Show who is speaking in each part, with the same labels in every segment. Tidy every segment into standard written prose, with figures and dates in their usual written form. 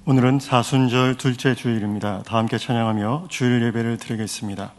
Speaker 1: 오늘은 사순절 둘째 주일입니다. 다 함께 찬양하며 주일 예배를 드리겠습니다.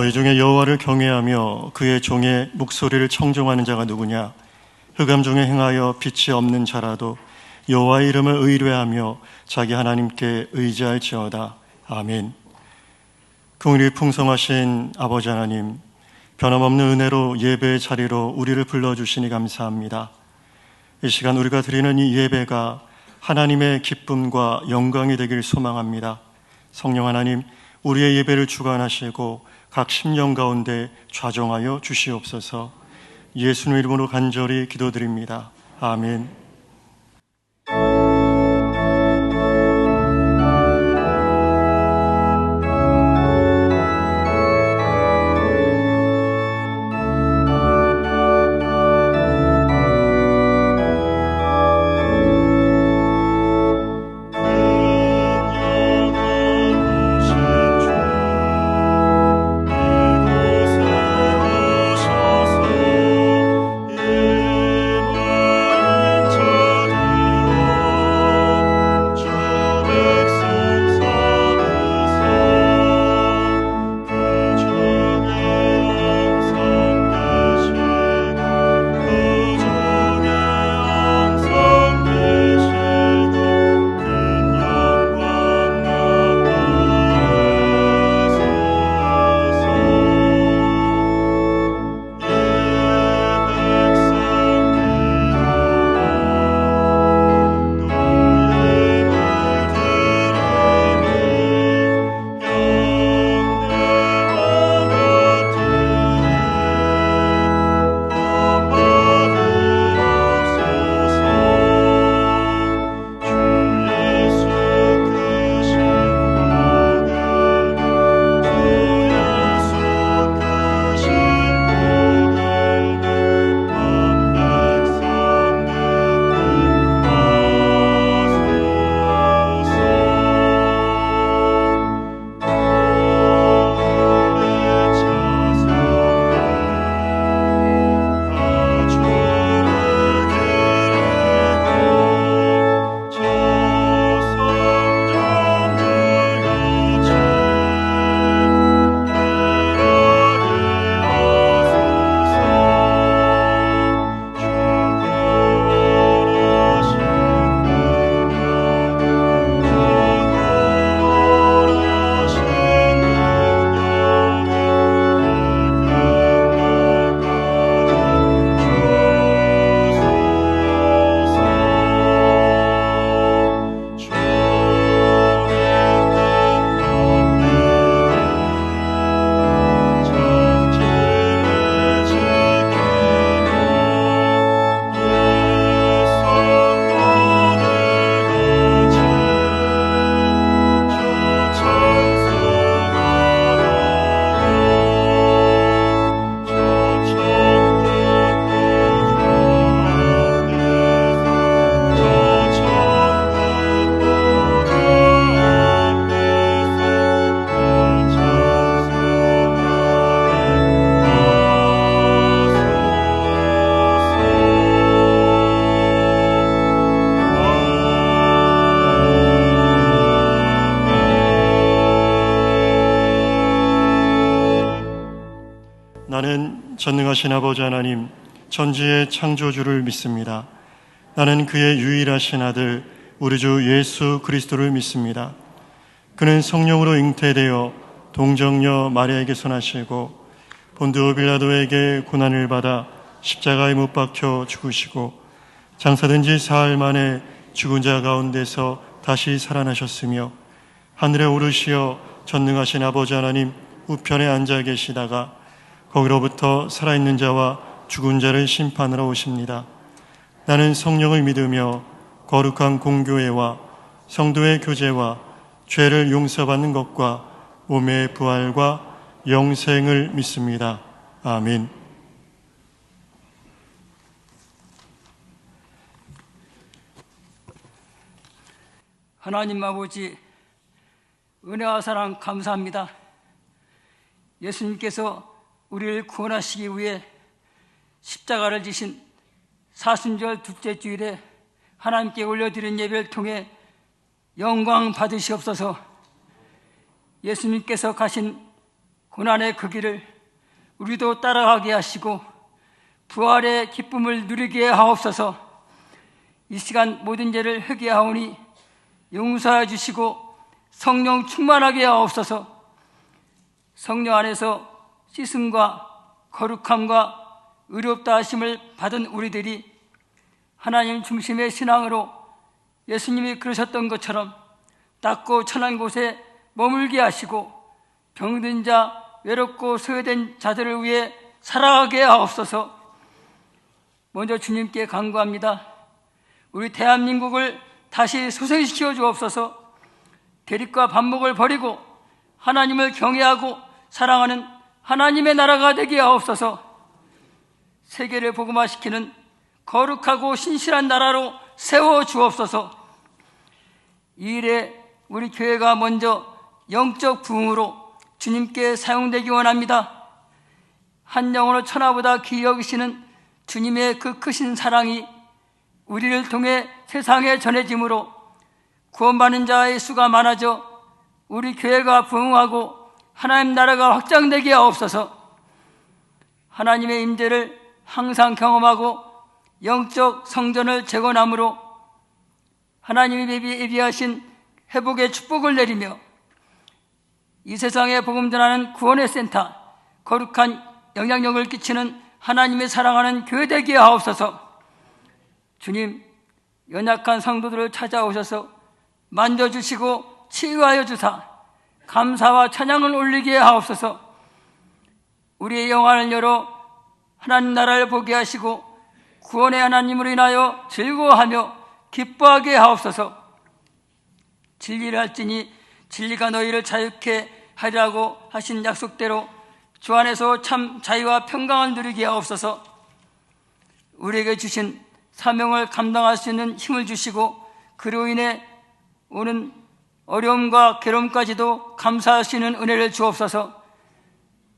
Speaker 1: 너희 중에 여호와를 경외하며 그의 종의 목소리를 청종하는 자가 누구냐? 흑암 중에 행하여 빛이 없는 자라도 여호와의 이름을 의뢰하며 자기 하나님께 의지할지어다. 아멘. 긍휼이 풍성하신 아버지 하나님, 변함없는 은혜로 예배의 자리로 우리를 불러주시니 감사합니다. 이 시간 우리가 드리는 이 예배가 하나님의 기쁨과 영광이 되길 소망합니다. 성령 하나님, 우리의 예배를 주관하시고 각 심령 가운데 좌정하여 주시옵소서. 예수님 이름으로 간절히 기도드립니다. 아멘.
Speaker 2: 주
Speaker 1: 나는 전능하신 아버지 하나님, 전지의 창조주를 믿습니다. 나는 그의 유일하신 아들 우리 주 예수 그리스도를 믿습니다. 그는 성령으로 잉태되어 동정녀 마리아에게서 나시고 본디오 빌라도에게 고난을 받아 십자가에 못 박혀 죽으시고 장사된 지 사흘 만에 죽은 자 가운데서 다시 살아나셨으며 하늘에 오르시어 전능하신 아버지 하나님 우편에 앉아 계시다가 거기로부터 살아있는 자와 죽은 자를 심판하러 오십니다. 나는 성령을 믿으며 거룩한 공교회와 성도의 교제와 죄를 용서받는 것과 몸의 부활과 영생을 믿습니다. 아멘.
Speaker 2: 하나님 아버지, 은혜와 사랑 감사합니다. 예수님께서 우리를 구원하시기 위해 십자가를 지신 사순절 둘째 주일에 하나님께 올려드린 예배를 통해 영광 받으시옵소서. 예수님께서 가신 고난의 그 길을 우리도 따라가게 하시고 부활의 기쁨을 누리게 하옵소서. 이 시간 모든 죄를 회개하오니 용서해 주시고 성령 충만하게 하옵소서. 성령 안에서 씻음과 거룩함과 의롭다 하심을 받은 우리들이 하나님 중심의 신앙으로 예수님이 그러셨던 것처럼 낮고 천한 곳에 머물게 하시고 병든 자, 외롭고 소외된 자들을 위해 살아가게 하옵소서. 먼저 주님께 간구합니다. 우리 대한민국을 다시 소생시켜 주옵소서. 대립과 반목을 버리고 하나님을 경외하고 사랑하는 하나님의 나라가 되게 하옵소서. 세계를 복음화시키는 거룩하고 신실한 나라로 세워 주옵소서. 이 일에 우리 교회가 먼저 영적 부흥으로 주님께 사용되기 원합니다. 한 영혼을 천하보다 귀히 여기시는 주님의 그 크신 사랑이 우리를 통해 세상에 전해지므로 구원받는 자의 수가 많아져 우리 교회가 부흥하고 하나님 나라가 확장되게 하옵소서. 하나님의 임재를 항상 경험하고 영적 성전을 재건함으로 하나님이 예비하신 회복의 축복을 내리며 이 세상에 복음 전하는 구원의 센터, 거룩한 영향력을 끼치는 하나님의 사랑하는 교회 되게 하옵소서. 주님, 연약한 성도들을 찾아오셔서 만져주시고 치유하여 주사 감사와 찬양을 올리게 하옵소서. 우리의 영안을 열어 하나님 나라를 보게 하시고 구원의 하나님으로 인하여 즐거워하며 기뻐하게 하옵소서. 진리를 할지니 진리가 너희를 자유케 하리라고 하신 약속대로 주 안에서 참 자유와 평강을 누리게 하옵소서. 우리에게 주신 사명을 감당할 수 있는 힘을 주시고 그로 인해 오는 어려움과 괴로움까지도 감사할 수 있는 은혜를 주옵소서.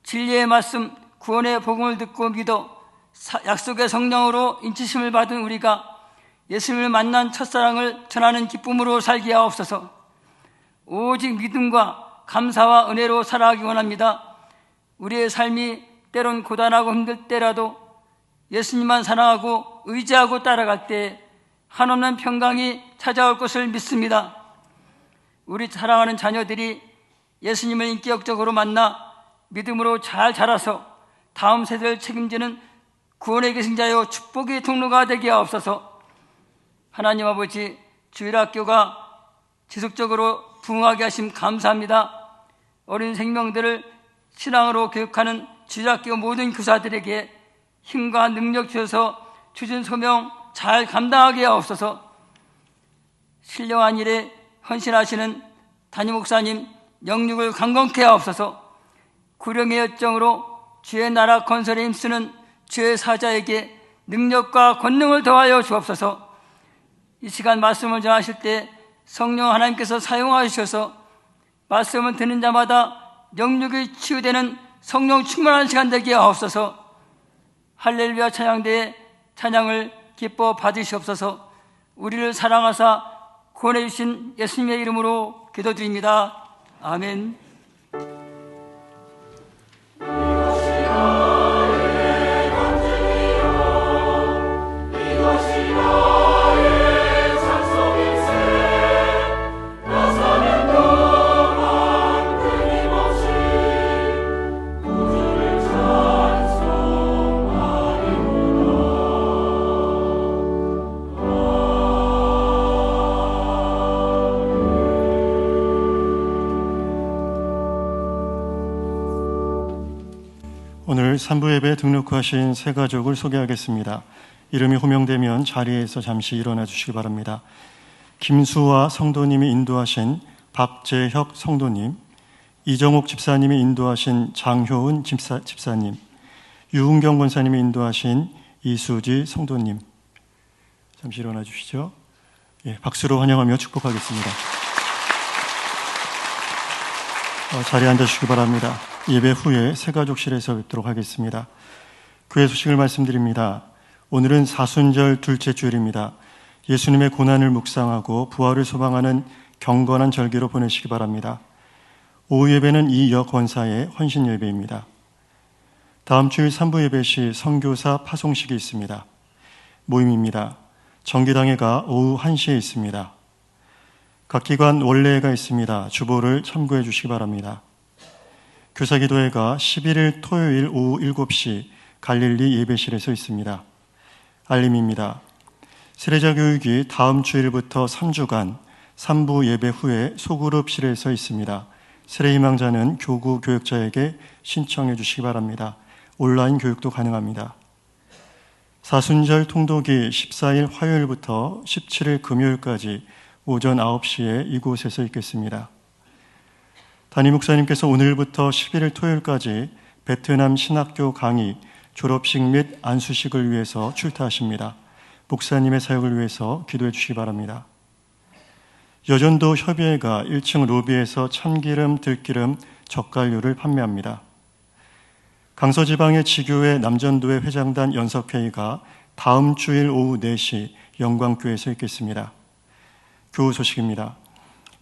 Speaker 2: 진리의 말씀, 구원의 복음을 듣고 믿어 약속의 성령으로 인치심을 받은 우리가 예수님을 만난 첫사랑을 전하는 기쁨으로 살게 하옵소서. 오직 믿음과 감사와 은혜로 살아가기 원합니다. 우리의 삶이 때론 고단하고 힘들 때라도 예수님만 사랑하고 의지하고 따라갈 때 한없는 평강이 찾아올 것을 믿습니다. 우리 사랑하는 자녀들이 예수님을 인격적으로 만나 믿음으로 잘 자라서 다음 세대를 책임지는 구원의 계승자여 축복의 통로가 되게 하옵소서. 하나님 아버지, 주일학교가 지속적으로 부흥하게 하심 감사합니다. 어린 생명들을 신앙으로 교육하는 주일학교 모든 교사들에게 힘과 능력 주셔서 주신 소명 잘 감당하게 하옵소서. 신령한 일에 헌신하시는 담임 목사님 영육을 강건케 하옵소서. 구령의 열정으로 주의 나라 건설에 힘쓰는 주의 사자에게 능력과 권능을 더하여 주옵소서. 이 시간 말씀을 전하실 때 성령 하나님께서 사용하셔서 말씀을 듣는 자마다 영육이 치유되는 성령 충만한 시간 되게 하옵소서. 할렐루야 찬양대의 찬양을 기뻐 받으시옵소서. 우리를 사랑하사 구원해 주신 예수님의 이름으로 기도드립니다. 아멘.
Speaker 1: 오늘 3부 예배에 등록하신 새 가족을 소개하겠습니다. 이름이 호명되면 자리에서 잠시 일어나 주시기 바랍니다. 김수화 성도님이 인도하신 박재혁 성도님, 이정옥 집사님이 인도하신 장효은 집사님, 유은경 권사님이 인도하신 이수지 성도님, 잠시 일어나 주시죠. 예, 박수로 환영하며 축복하겠습니다. 자리에 앉아주시기 바랍니다. 예배 후에 새가족실에서 뵙도록 하겠습니다. 교회 소식을 말씀드립니다. 오늘은 사순절 둘째 주일입니다. 예수님의 고난을 묵상하고 부활을 소망하는 경건한 절기로 보내시기 바랍니다. 오후 예배는 이여 권사의 헌신 예배입니다. 다음 주일 3부 예배 시 선교사 파송식이 있습니다. 모임입니다. 정기당회가 오후 1시에 있습니다. 각 기관 원례회가 있습니다. 주보를 참고해 주시기 바랍니다. 교사기도회가 11일 토요일 오후 7시 갈릴리 예배실에서 있습니다. 알림입니다. 세례자 교육이 다음 주일부터 3주간 3부 예배 후에 소그룹실에서 있습니다. 세례희망자는 교구 교역자에게 신청해 주시기 바랍니다. 온라인 교육도 가능합니다. 사순절 통독이 14일 화요일부터 17일 금요일까지 오전 9시에 이곳에서 있겠습니다. 담임 목사님께서 오늘부터 11일 토요일까지 베트남 신학교 강의, 졸업식 및 안수식을 위해서 출타하십니다. 목사님의 사역을 위해서 기도해 주시기 바랍니다. 여전도 협의회가 1층 로비에서 참기름, 들기름, 젓갈류를 판매합니다. 강서지방의 지교회 남전도회 회장단 연석회의가 다음 주일 오후 4시 영광교회에서 있겠습니다. 교우 소식입니다.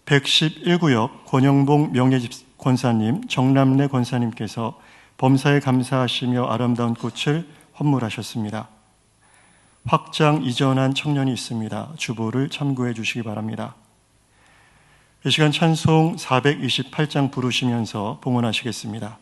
Speaker 1: 111구역 권영봉 명예권사님, 정남래 권사님께서 범사에 감사하시며 아름다운 꽃을 헌물하셨습니다. 확장 이전한 청년이 있습니다. 주보를 참고해 주시기 바랍니다. 이 시간 찬송 428장 부르시면서 봉헌하시겠습니다.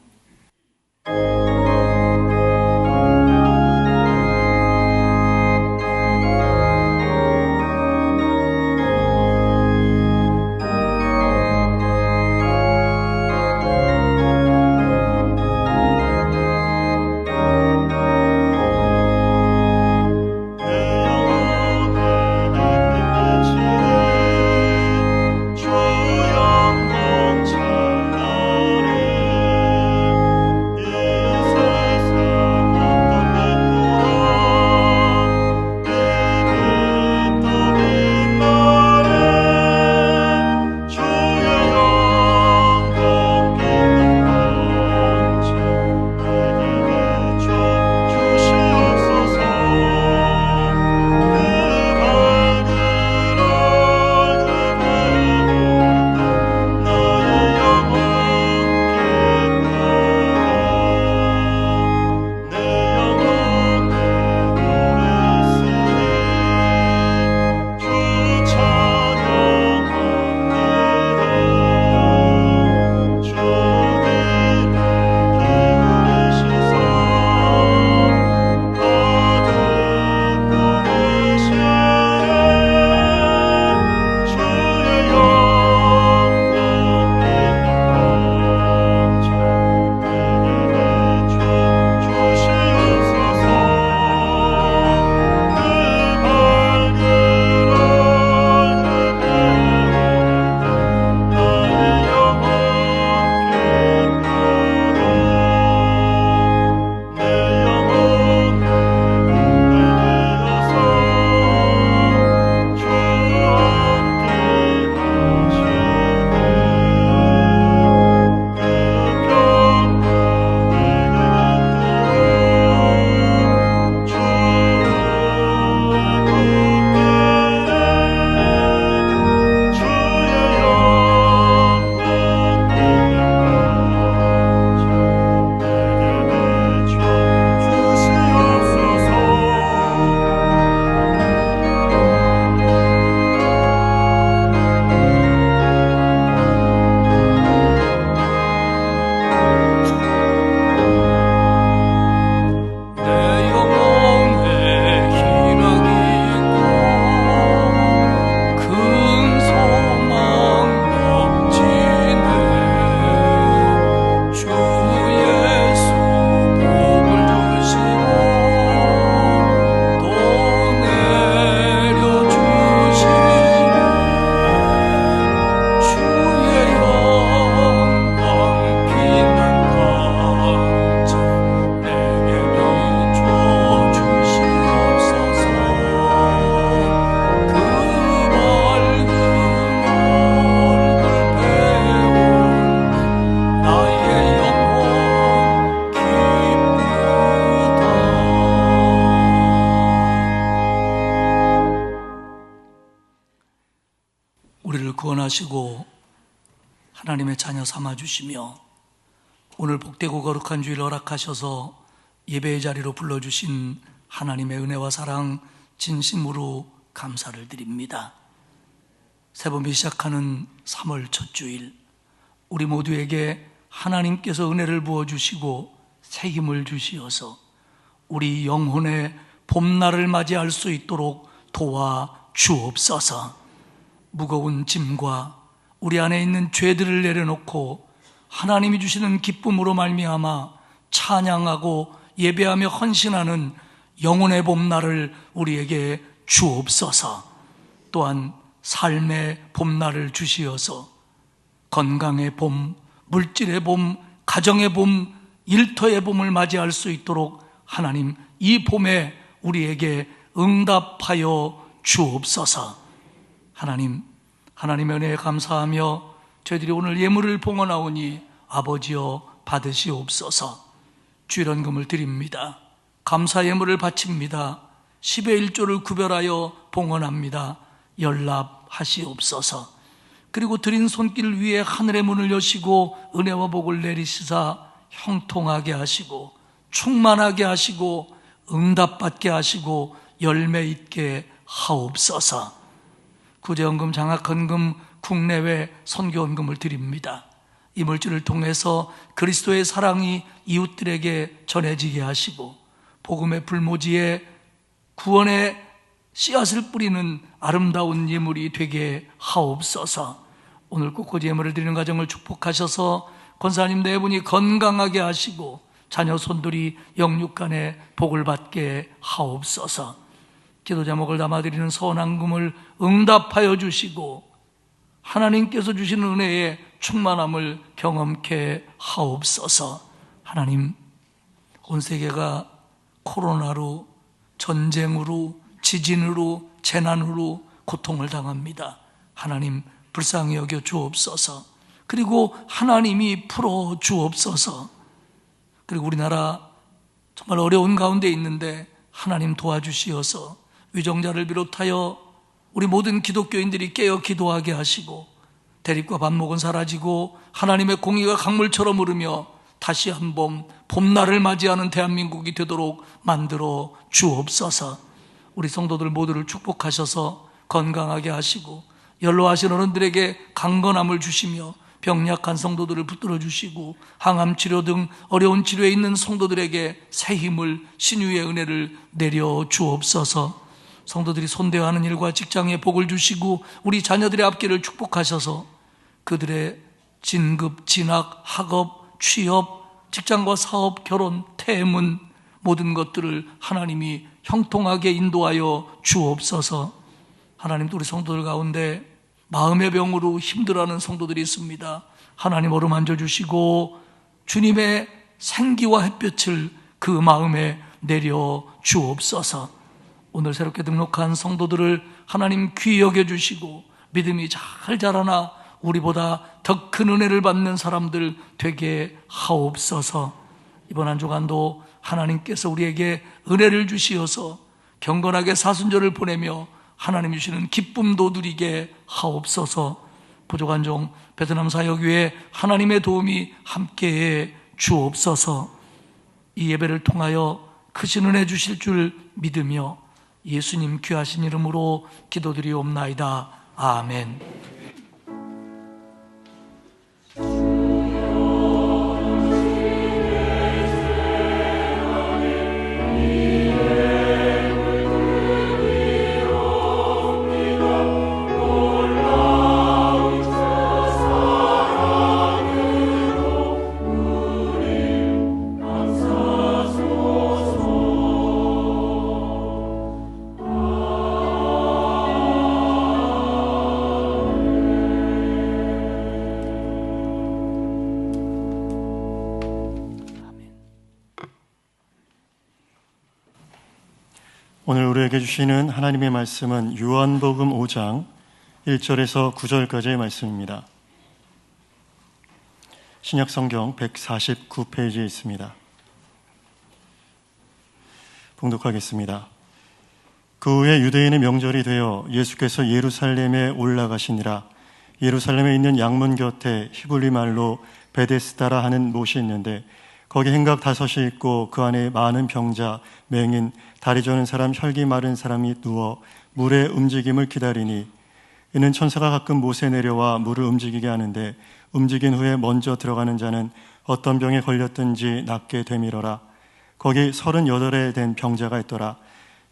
Speaker 3: 주영광 찬란해 구원하시고 하나님의 자녀 삼아주시며 오늘 복되고 거룩한 주일 허락하셔서 예배의 자리로 불러주신 하나님의 은혜와 사랑 진심으로 감사를 드립니다. 새봄이 시작하는 3월 첫 주일, 우리 모두에게 하나님께서 은혜를 부어주시고 새 힘을 주시어서 우리 영혼의 봄날을 맞이할 수 있도록 도와주옵소서. 무거운 짐과 우리 안에 있는 죄들을 내려놓고 하나님이 주시는 기쁨으로 말미암아 찬양하고 예배하며 헌신하는 영혼의 봄날을 우리에게 주옵소서. 또한 삶의 봄날을 주시어서 건강의 봄, 물질의 봄, 가정의 봄, 일터의 봄을 맞이할 수 있도록 하나님 이 봄에 우리에게 응답하여 주옵소서. 하나님의 은혜에 감사하며 저희들이 오늘 예물을 봉헌하오니 아버지여 받으시옵소서. 주일헌금을 드립니다. 감사 예물을 바칩니다. 10의 1조를 구별하여 봉헌합니다. 연락하시옵소서. 그리고 드린 손길 위에 하늘의 문을 여시고 은혜와 복을 내리시사 형통하게 하시고 충만하게 하시고 응답받게 하시고 열매 있게 하옵소서. 구제헌금, 장학헌금, 국내외 선교헌금을 드립니다. 이 물질을 통해서 그리스도의 사랑이 이웃들에게 전해지게 하시고 복음의 불모지에 구원의 씨앗을 뿌리는 아름다운 예물이 되게 하옵소서. 오늘 꽃꽂이 예물을 드리는 가정을 축복하셔서 권사님 네 분이 건강하게 하시고 자녀 손들이 영육간에 복을 받게 하옵소서. 기도 제목을 담아드리는 선한금을 응답하여 주시고 하나님께서 주시는 은혜의 충만함을 경험케 하옵소서. 하나님, 온 세계가 코로나로, 전쟁으로, 지진으로, 재난으로 고통을 당합니다. 하나님 불쌍히 여겨 주옵소서. 그리고 하나님이 풀어 주옵소서. 그리고 우리나라 정말 어려운 가운데 있는데 하나님 도와주시어서 위정자를 비롯하여 우리 모든 기독교인들이 깨어 기도하게 하시고 대립과 반목은 사라지고 하나님의 공의가 강물처럼 흐르며 다시 한번 봄날을 맞이하는 대한민국이 되도록 만들어 주옵소서. 우리 성도들 모두를 축복하셔서 건강하게 하시고 연로하신 어른들에게 강건함을 주시며 병약한 성도들을 붙들어 주시고 항암 치료 등 어려운 치료에 있는 성도들에게 새 힘을, 신유의 은혜를 내려 주옵소서. 성도들이 손대하는 일과 직장에 복을 주시고 우리 자녀들의 앞길을 축복하셔서 그들의 진급, 진학, 학업, 취업, 직장과 사업, 결혼, 태문 모든 것들을 하나님이 형통하게 인도하여 주옵소서. 하나님도 우리 성도들 가운데 마음의 병으로 힘들어하는 성도들이 있습니다. 하나님 어루만져 주시고 주님의 생기와 햇볕을 그 마음에 내려 주옵소서. 오늘 새롭게 등록한 성도들을 하나님 귀히 여겨주시고 믿음이 잘 자라나 우리보다 더 큰 은혜를 받는 사람들 되게 하옵소서. 이번 한 주간도 하나님께서 우리에게 은혜를 주시어서 경건하게 사순절을 보내며 하나님 주시는 기쁨도 누리게 하옵소서. 부족한 종 베트남 사역위에 하나님의 도움이 함께해 주옵소서. 이 예배를 통하여 크신 은혜 주실 줄 믿으며 예수님 귀하신 이름으로 기도드리옵나이다. 아멘.
Speaker 1: 오늘 우리에게 주시는 하나님의 말씀은 요한복음 5장 1절에서 9절까지의 말씀입니다. 신약성경 149페이지에 있습니다. 봉독하겠습니다. 그 후에 유대인의 명절이 되어 예수께서 예루살렘에 올라가시니라. 예루살렘에 있는 양문 곁에 히브리 말로 베데스다라 하는 못이 있는데 거기 행각 5이 있고 그 안에 많은 병자, 맹인, 다리 저는 사람, 혈기 마른 사람이 누워 물의 움직임을 기다리니 이는 천사가 가끔 못에 내려와 물을 움직이게 하는데 움직인 후에 먼저 들어가는 자는 어떤 병에 걸렸든지 낫게 되밀어라. 거기 38에 된 병자가 있더라.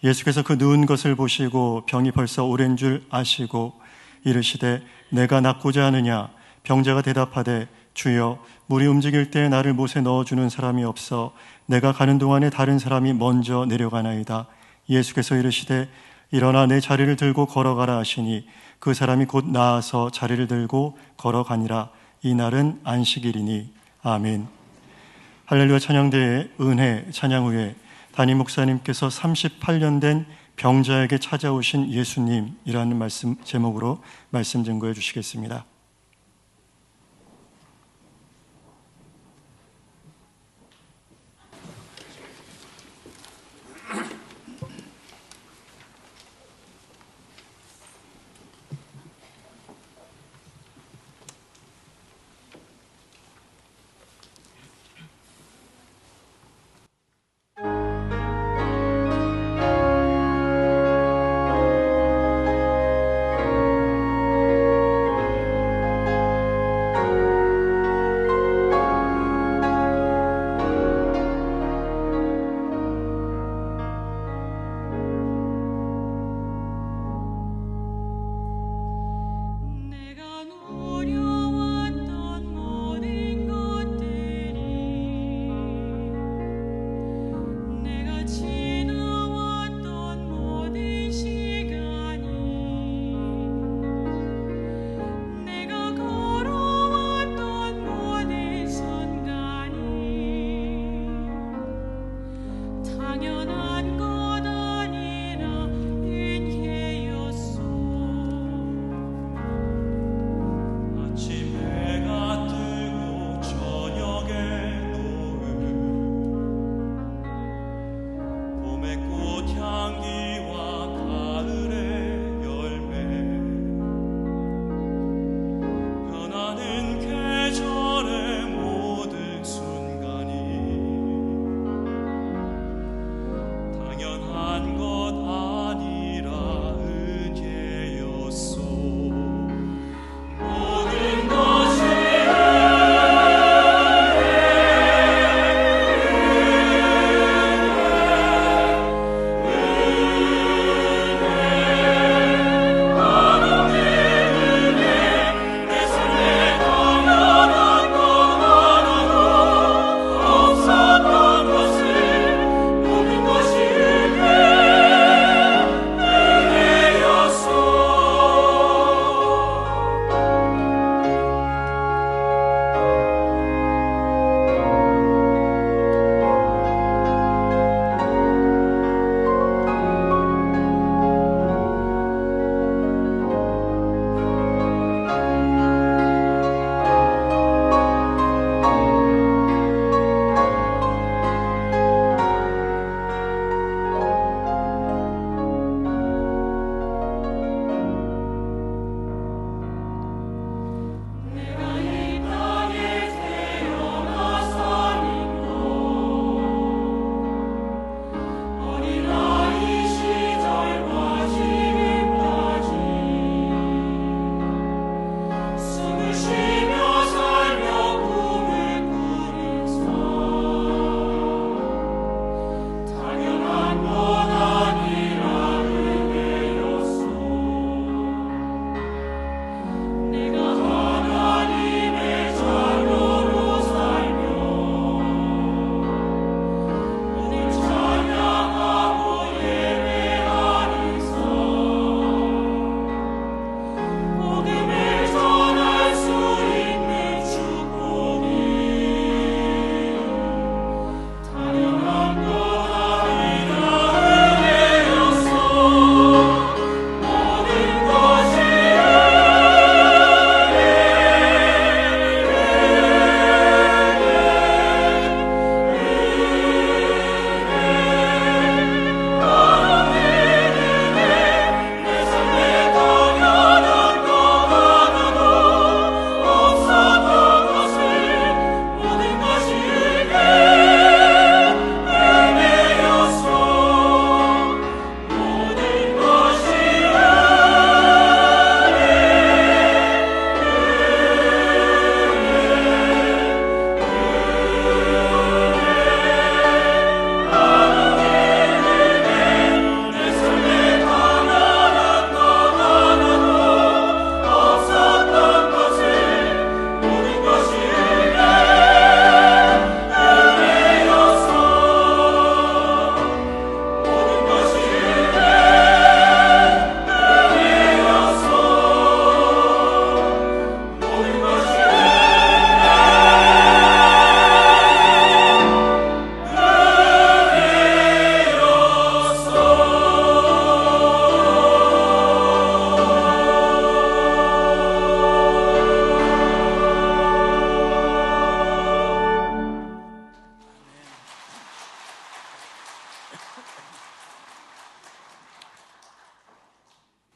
Speaker 1: 예수께서 그 누운 것을 보시고 병이 벌써 오랜 줄 아시고 이르시되 내가 낫고자 하느냐? 병자가 대답하되 주여, 물이 움직일 때 나를 못에 넣어주는 사람이 없어 내가 가는 동안에 다른 사람이 먼저 내려가나이다. 예수께서 이르시되 일어나 내 자리를 들고 걸어가라 하시니 그 사람이 곧 나아서 자리를 들고 걸어가니라. 이날은 안식일이니. 아멘. 할렐루야 찬양대의 은혜 찬양 후에 담임 목사님께서 38년 된 병자에게 찾아오신 예수님이라는 말씀 제목으로 말씀 증거해 주시겠습니다.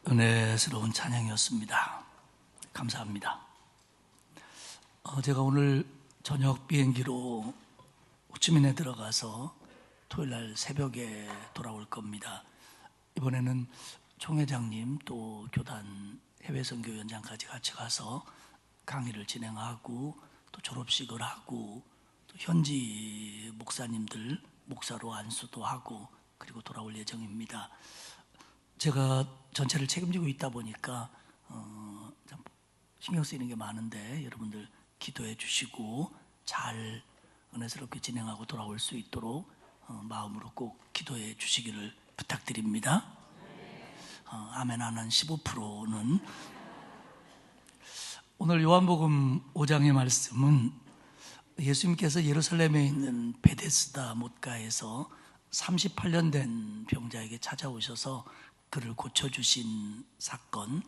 Speaker 3: 은혜스러운 찬양이었습니다. 감사합니다. 제가 오늘 저녁 비행기로 호치민에 들어가서 토요일날 새벽에 돌아올 겁니다. 이번에는 총회장님 또 교단 해외선교위원장까지 같이 가서 강의를 진행하고 또 졸업식을 하고 또 현지 목사님들 목사로 안수도 하고 그리고 돌아올 예정입니다. 제가 전체를 책임지고 있다 보니까 참 신경 쓰이는 게 많은데 여러분들 기도해 주시고 잘 은혜스럽게 진행하고 돌아올 수 있도록 마음으로 꼭 기도해 주시기를 부탁드립니다. 아멘 하는 15%는 오늘 요한복음 5장의 말씀은 예수님께서 예루살렘에 있는 베데스다 못가에서 38년 된 병자에게 찾아오셔서 그를 고쳐주신 사건,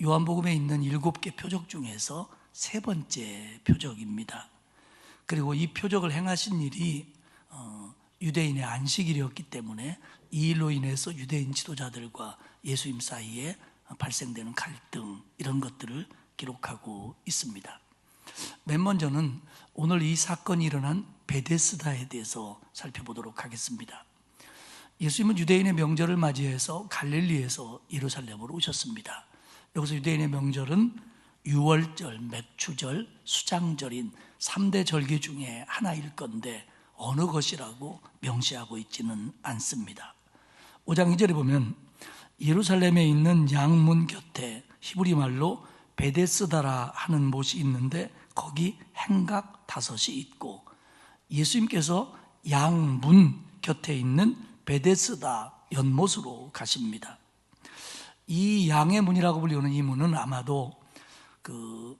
Speaker 3: 요한복음에 있는 7개 표적 중에서 세 번째 표적입니다. 그리고 이 표적을 행하신 일이 유대인의 안식일이었기 때문에 이 일로 인해서 유대인 지도자들과 예수님 사이에 발생되는 갈등, 이런 것들을 기록하고 있습니다. 맨 먼저는 오늘 이 사건이 일어난 베데스다에 대해서 살펴보도록 하겠습니다. 예수님은 유대인의 명절을 맞이해서 갈릴리에서 예루살렘으로 오셨습니다. 여기서 유대인의 명절은 유월절, 맥추절, 수장절인 3대 절기 중에 하나일 건데 어느 것이라고 명시하고 있지는 않습니다. 5장 2절에 보면 예루살렘에 있는 양문 곁에 히브리 말로 베데스다라 하는 못이 있는데 거기 행각 5이 있고 예수님께서 양문 곁에 있는 베데스다 연못으로 가십니다. 이 양의 문이라고 불리는 이 문은 아마도 그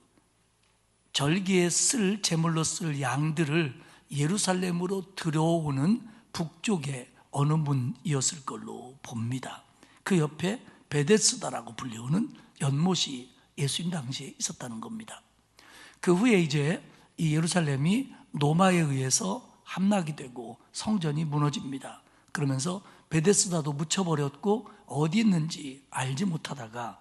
Speaker 3: 절기에 쓸 제물로 쓸 양들을 예루살렘으로 들여오는 북쪽의 어느 문이었을 걸로 봅니다. 그 옆에 베데스다라고 불리우는 연못이 예수님 당시에 있었다는 겁니다. 그 후에 이제 이 예루살렘이 로마에 의해서 함락이 되고 성전이 무너집니다. 그러면서 베데스다도 묻혀버렸고 어디 있는지 알지 못하다가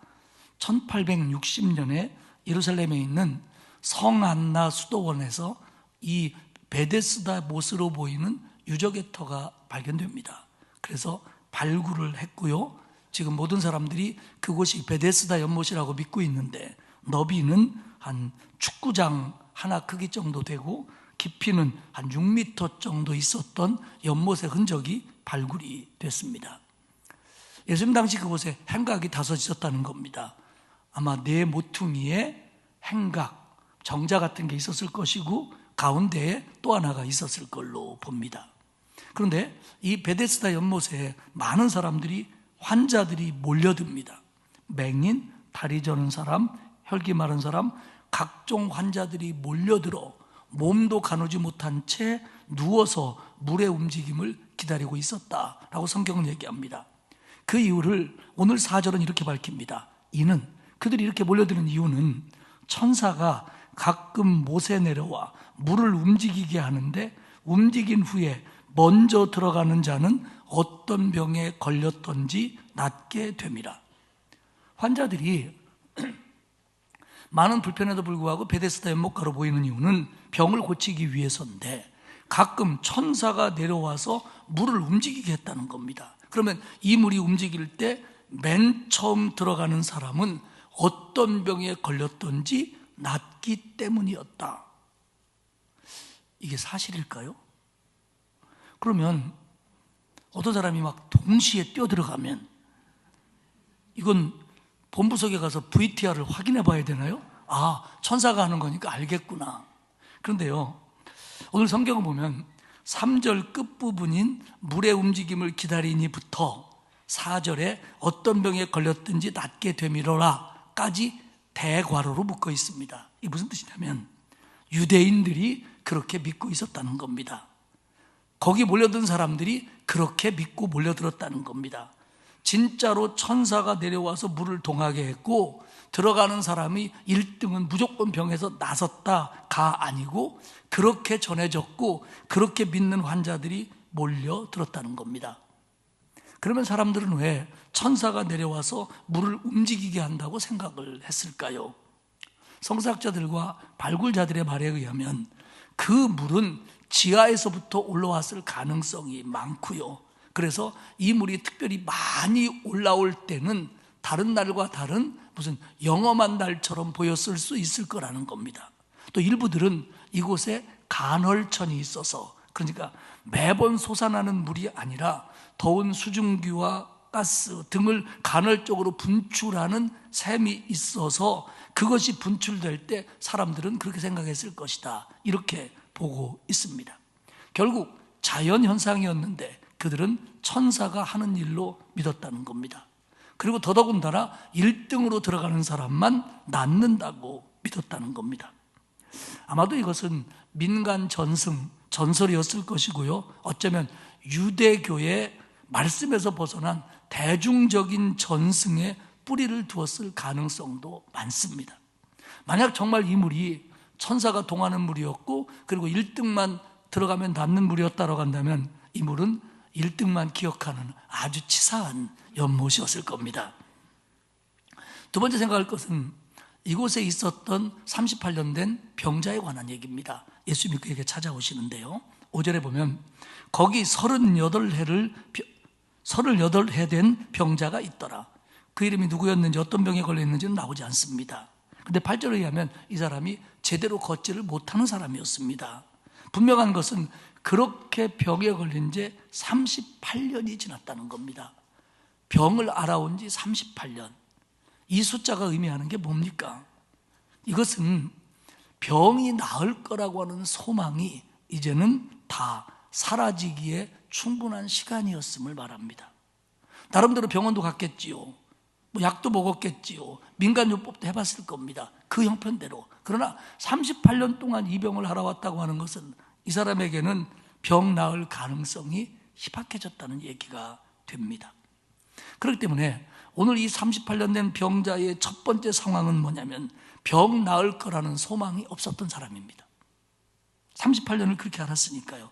Speaker 3: 1860년에 예루살렘에 있는 성안나 수도원에서 이 베데스다 못으로 보이는 유적의 터가 발견됩니다. 그래서 발굴을 했고요. 지금 모든 사람들이 그곳이 베데스다 연못이라고 믿고 있는데 너비는 한 축구장 하나 크기 정도 되고 깊이는 한 6m 정도 있었던 연못의 흔적이 발굴이 됐습니다. 예수님 당시 그곳에 행각이 5 있었다는 겁니다. 아마 네 모퉁이에 행각, 정자 같은 게 있었을 것이고 가운데에 또 하나가 있었을 걸로 봅니다. 그런데 이 베데스다 연못에 많은 사람들이, 환자들이 몰려듭니다. 맹인, 다리 저는 사람, 혈기 마른 사람, 각종 환자들이 몰려들어 몸도 가누지 못한 채 누워서 물의 움직임을 기다리고 있었다라고 성경은 얘기합니다. 그 이유를 오늘 4절은 이렇게 밝힙니다. 이는, 그들이 이렇게 몰려드는 이유는 천사가 가끔 못에 내려와 물을 움직이게 하는데 움직인 후에 먼저 들어가는 자는 어떤 병에 걸렸던지 낫게 됨이라. 환자들이 많은 불편에도 불구하고 베데스다 연못가로 보이는 이유는 병을 고치기 위해서인데 가끔 천사가 내려와서 물을 움직이게 했다는 겁니다. 그러면 이 물이 움직일 때 맨 처음 들어가는 사람은 어떤 병에 걸렸던지 낫기 때문이었다. 이게 사실일까요? 그러면 어떤 사람이 막 동시에 뛰어들어가면 이건 본부석에 가서 VTR을 확인해 봐야 되나요? 아, 천사가 하는 거니까 알겠구나. 그런데요, 오늘 성경을 보면 3절 끝부분인 물의 움직임을 기다리니부터 4절에 어떤 병에 걸렸든지 낫게 되미러라 까지 대괄호로 묶어 있습니다. 이게 무슨 뜻이냐면 유대인들이 그렇게 믿고 있었다는 겁니다. 거기 몰려든 사람들이 그렇게 믿고 몰려들었다는 겁니다. 진짜로 천사가 내려와서 물을 동하게 했고 들어가는 사람이 1등은 무조건 병에서 나섰다가 아니고 그렇게 전해졌고 그렇게 믿는 환자들이 몰려들었다는 겁니다. 그러면 사람들은 왜 천사가 내려와서 물을 움직이게 한다고 생각을 했을까요? 성사학자들과 발굴자들의 말에 의하면 그 물은 지하에서부터 올라왔을 가능성이 많고요. 그래서 이 물이 특별히 많이 올라올 때는 다른 날과 다른 무슨 영험한 날처럼 보였을 수 있을 거라는 겁니다. 또 일부들은 이곳에 간헐천이 있어서, 그러니까 매번 솟아나는 물이 아니라 더운 수증기와 가스 등을 간헐적으로 분출하는 셈이 있어서 그것이 분출될 때 사람들은 그렇게 생각했을 것이다, 이렇게 보고 있습니다. 결국 자연현상이었는데 그들은 천사가 하는 일로 믿었다는 겁니다. 그리고 더더군다나 1등으로 들어가는 사람만 낫는다고 믿었다는 겁니다. 아마도 이것은 민간 전설이었을 것이고요, 어쩌면 유대교의 말씀에서 벗어난 대중적인 전승에 뿌리를 두었을 가능성도 많습니다. 만약 정말 이 물이 천사가 동하는 물이었고 그리고 1등만 들어가면 낫는 물이었다고 한다면 이 물은 1등만 기억하는 아주 치사한 연못이었을 겁니다. 두 번째 생각할 것은 이곳에 있었던 38년 된 병자에 관한 얘기입니다. 예수님이 그에게 찾아오시는데요, 5절에 보면 거기 38해 된 병자가 있더라. 그 이름이 누구였는지 어떤 병에 걸렸는지는 나오지 않습니다. 근데 8절에 의하면 이 사람이 제대로 걷지를 못하는 사람이었습니다. 분명한 것은 그렇게 병에 걸린 지 38년이 지났다는 겁니다. 병을 알아온 지 38년. 이 숫자가 의미하는 게 뭡니까? 이것은 병이 나을 거라고 하는 소망이 이제는 다 사라지기에 충분한 시간이었음을 말합니다. 나름대로 병원도 갔겠지요, 약도 먹었겠지요, 민간요법도 해봤을 겁니다, 그 형편대로. 그러나 38년 동안 이 병을 알아왔다고 하는 것은 이 사람에게는 병 나을 가능성이 희박해졌다는 얘기가 됩니다. 그렇기 때문에 오늘 이 38년 된 병자의 첫 번째 상황은 뭐냐면 병 나을 거라는 소망이 없었던 사람입니다. 38년을 그렇게 알았으니까요.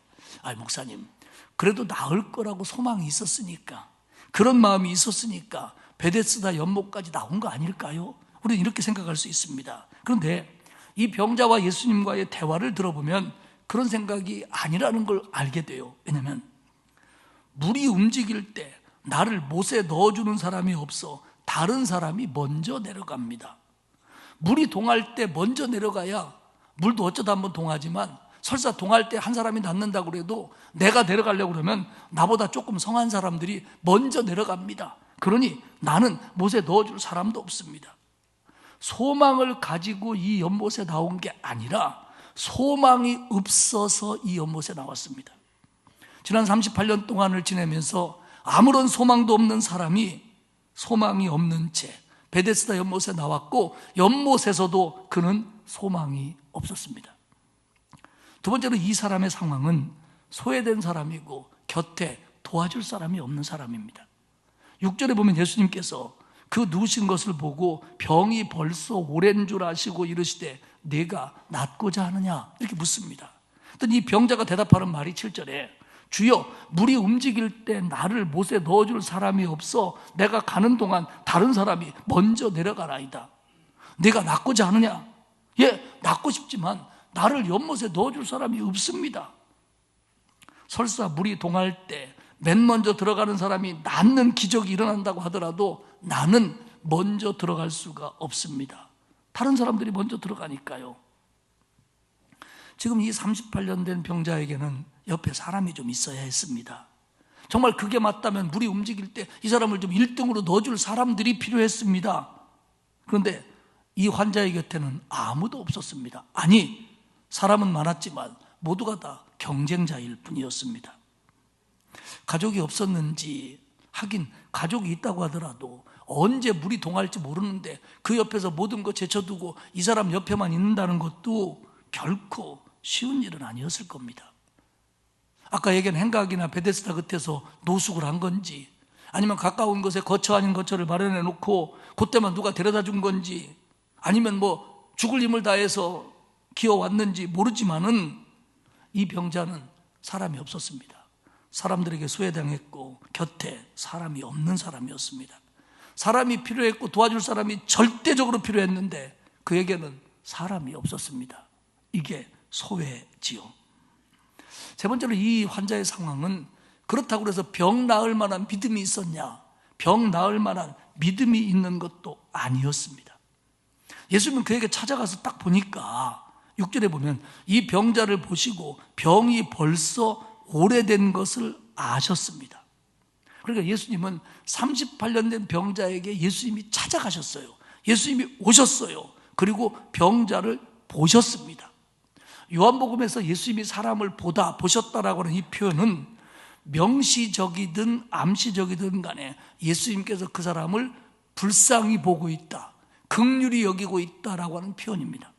Speaker 3: 목사님, 그래도 나을 거라고 소망이 있었으니까, 그런 마음이 있었으니까 베데스다 연못까지 나온 거 아닐까요? 우리는 이렇게 생각할 수 있습니다. 그런데 이 병자와 예수님과의 대화를 들어보면 그런 생각이 아니라는 걸 알게 돼요. 왜냐하면 물이 움직일 때 나를 못에 넣어주는 사람이 없어 다른 사람이 먼저 내려갑니다. 물이 동할 때 먼저 내려가야, 물도 어쩌다 한번 동하지만 설사 동할 때 한 사람이 낫는다고 그래도 내가 내려가려고 그러면 나보다 조금 성한 사람들이 먼저 내려갑니다. 그러니 나는 못에 넣어줄 사람도 없습니다. 소망을 가지고 이 연못에 나온 게 아니라 소망이 없어서 이 연못에 나왔습니다. 지난 38년 동안을 지내면서 아무런 소망도 없는 사람이 소망이 없는 채 베데스다 연못에 나왔고, 연못에서도 그는 소망이 없었습니다. 두 번째로 이 사람의 상황은 소외된 사람이고 곁에 도와줄 사람이 없는 사람입니다. 6절에 보면 예수님께서 그 누우신 것을 보고 병이 벌써 오랜 줄 아시고 이르시되 네가 낫고자 하느냐, 이렇게 묻습니다. 이 병자가 대답하는 말이 7절에 주여, 물이 움직일 때 나를 못에 넣어줄 사람이 없어 내가 가는 동안 다른 사람이 먼저 내려가라이다. 네가 낫고자 하느냐? 예, 낫고 싶지만 나를 연못에 넣어줄 사람이 없습니다. 설사 물이 동할 때 맨 먼저 들어가는 사람이 낫는 기적이 일어난다고 하더라도 나는 먼저 들어갈 수가 없습니다. 다른 사람들이 먼저 들어가니까요. 지금 이 38년 된 병자에게는 옆에 사람이 좀 있어야 했습니다. 정말 그게 맞다면 물이 움직일 때 이 사람을 좀 1등으로 넣어줄 사람들이 필요했습니다. 그런데 이 환자의 곁에는 아무도 없었습니다. 아니, 사람은 많았지만 모두가 다 경쟁자일 뿐이었습니다. 가족이 없었는지, 하긴 가족이 있다고 하더라도 언제 물이 동할지 모르는데 그 옆에서 모든 거 제쳐두고 이 사람 옆에만 있는다는 것도 결코 쉬운 일은 아니었을 겁니다. 아까 얘기한 행각이나 베데스다 끝에서 노숙을 한 건지, 아니면 가까운 곳에 거처 아닌 거처를 마련해 놓고 그때만 누가 데려다 준 건지, 아니면 죽을 힘을 다해서 기어왔는지 모르지만은 이 병자는 사람이 없었습니다. 사람들에게 소외당했고 곁에 사람이 없는 사람이었습니다. 사람이 필요했고 도와줄 사람이 절대적으로 필요했는데 그에게는 사람이 없었습니다. 이게 소외지요. 세 번째로 이 환자의 상황은 그렇다고 해서 병 나을 만한 믿음이 있었냐? 병 나을 만한 믿음이 있는 것도 아니었습니다. 예수님은 그에게 찾아가서 딱 보니까 6절에 보면 이 병자를 보시고 병이 벌써 오래된 것을 아셨습니다. 그러니까 예수님은 38년 된 병자에게 예수님이 찾아가셨어요. 예수님이 오셨어요. 그리고 병자를 보셨습니다. 요한복음에서 예수님이 사람을 보셨다라고 하는 이 표현은 명시적이든 암시적이든 간에 예수님께서 그 사람을 불쌍히 보고 있다, 긍휼히 여기고 있다라고 하는 표현입니다.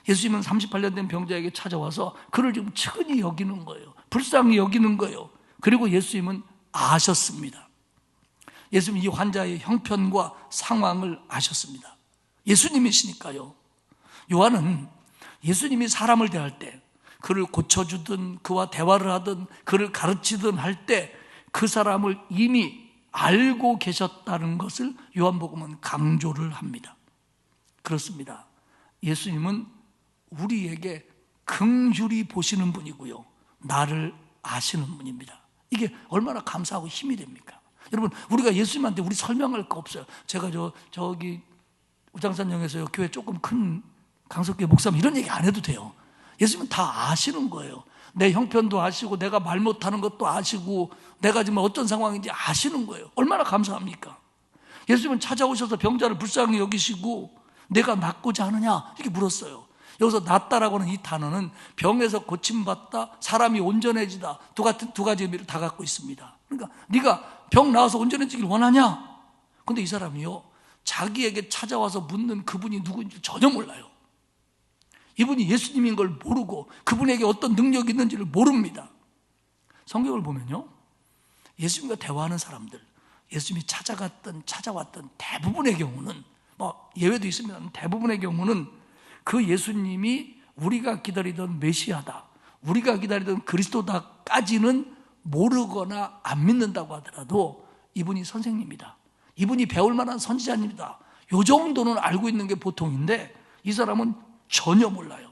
Speaker 3: 예수님은 38년 된 병자에게 찾아와서 그를 좀 측은히 여기는 거예요. 불쌍히 여기는 거예요. 그리고 예수님은 아셨습니다. 예수님은 이 환자의 형편과 상황을 아셨습니다. 예수님이시니까요. 요한은 예수님이 사람을 대할 때, 그를 고쳐주든 그와 대화를 하든 그를 가르치든 할 때 그 사람을 이미 알고 계셨다는 것을 요한복음은 강조를 합니다. 그렇습니다. 예수님은 우리에게 긍휼히 보시는 분이고요, 나를 아시는 분입니다. 이게 얼마나 감사하고 힘이 됩니까? 여러분, 우리가 예수님한테 우리 설명할 거 없어요. 제가 저기 우장산역에서 교회 조금 큰 강석교회 목사님 이런 얘기 안 해도 돼요. 예수님은 다 아시는 거예요. 내 형편도 아시고 내가 말 못하는 것도 아시고 내가 지금 어떤 상황인지 아시는 거예요. 얼마나 감사합니까? 예수님은 찾아오셔서 병자를 불쌍히 여기시고 내가 낫고자 하느냐 이렇게 물었어요. 여기서 낫다라고 하는 이 단어는 병에서 고침받다, 사람이 온전해지다, 두 가지 의미를 다 갖고 있습니다. 그러니까 네가 병 나와서 온전해지길 원하냐? 근데 이 사람이요, 자기에게 찾아와서 묻는 그분이 누구인지 전혀 몰라요. 이분이 예수님인 걸 모르고 그분에게 어떤 능력이 있는지를 모릅니다. 성경을 보면요, 예수님과 대화하는 사람들, 예수님이 찾아왔던 대부분의 경우는, 뭐 예외도 있습니다. 대부분의 경우는 그 예수님이 우리가 기다리던 메시아다, 우리가 기다리던 그리스도다까지는 모르거나 안 믿는다고 하더라도 이분이 선생님이다, 이분이 배울 만한 선지자입니다, 요 정도는 알고 있는 게 보통인데 이 사람은 전혀 몰라요.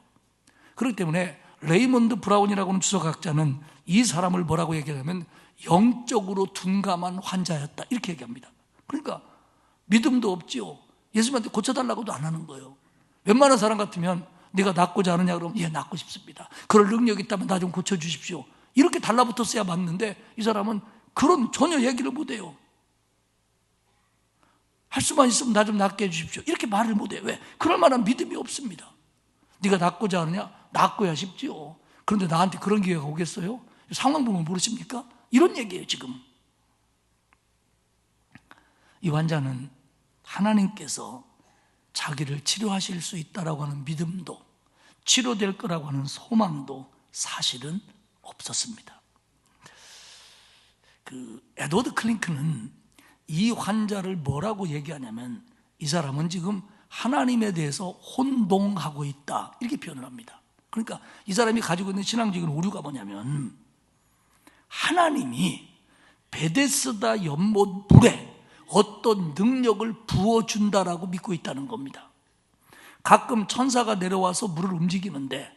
Speaker 3: 그렇기 때문에 레이먼드 브라운이라고 하는 주석학자는 이 사람을 뭐라고 얘기하냐면 영적으로 둔감한 환자였다 이렇게 얘기합니다. 그러니까 믿음도 없지요. 예수님한테 고쳐달라고도 안 하는 거예요. 웬만한 사람 같으면 네가 낫고자 하느냐 그러면 예, 낫고 싶습니다. 그럴 능력이 있다면 나 좀 고쳐주십시오, 이렇게 달라붙었어야 맞는데 이 사람은 그런 전혀 얘기를 못해요. 할 수만 있으면 나 좀 낫게 해주십시오, 이렇게 말을 못해요. 왜? 그럴 만한 믿음이 없습니다. 네가 낫고자 하느냐? 낫고야 싶지요. 그런데 나한테 그런 기회가 오겠어요? 상황 보면 모르십니까? 이런 얘기예요 지금. 이 환자는 하나님께서 자기를 치료하실 수 있다라고 하는 믿음도, 치료될 거라고 하는 소망도 사실은 없었습니다. 에드워드 클링크는 이 환자를 뭐라고 얘기하냐면 이 사람은 지금 하나님에 대해서 혼동하고 있다 이렇게 표현을 합니다. 그러니까 이 사람이 가지고 있는 신앙적인 오류가 뭐냐면 하나님이 베데스다 연못 물에 어떤 능력을 부어준다라고 믿고 있다는 겁니다. 가끔 천사가 내려와서 물을 움직이는데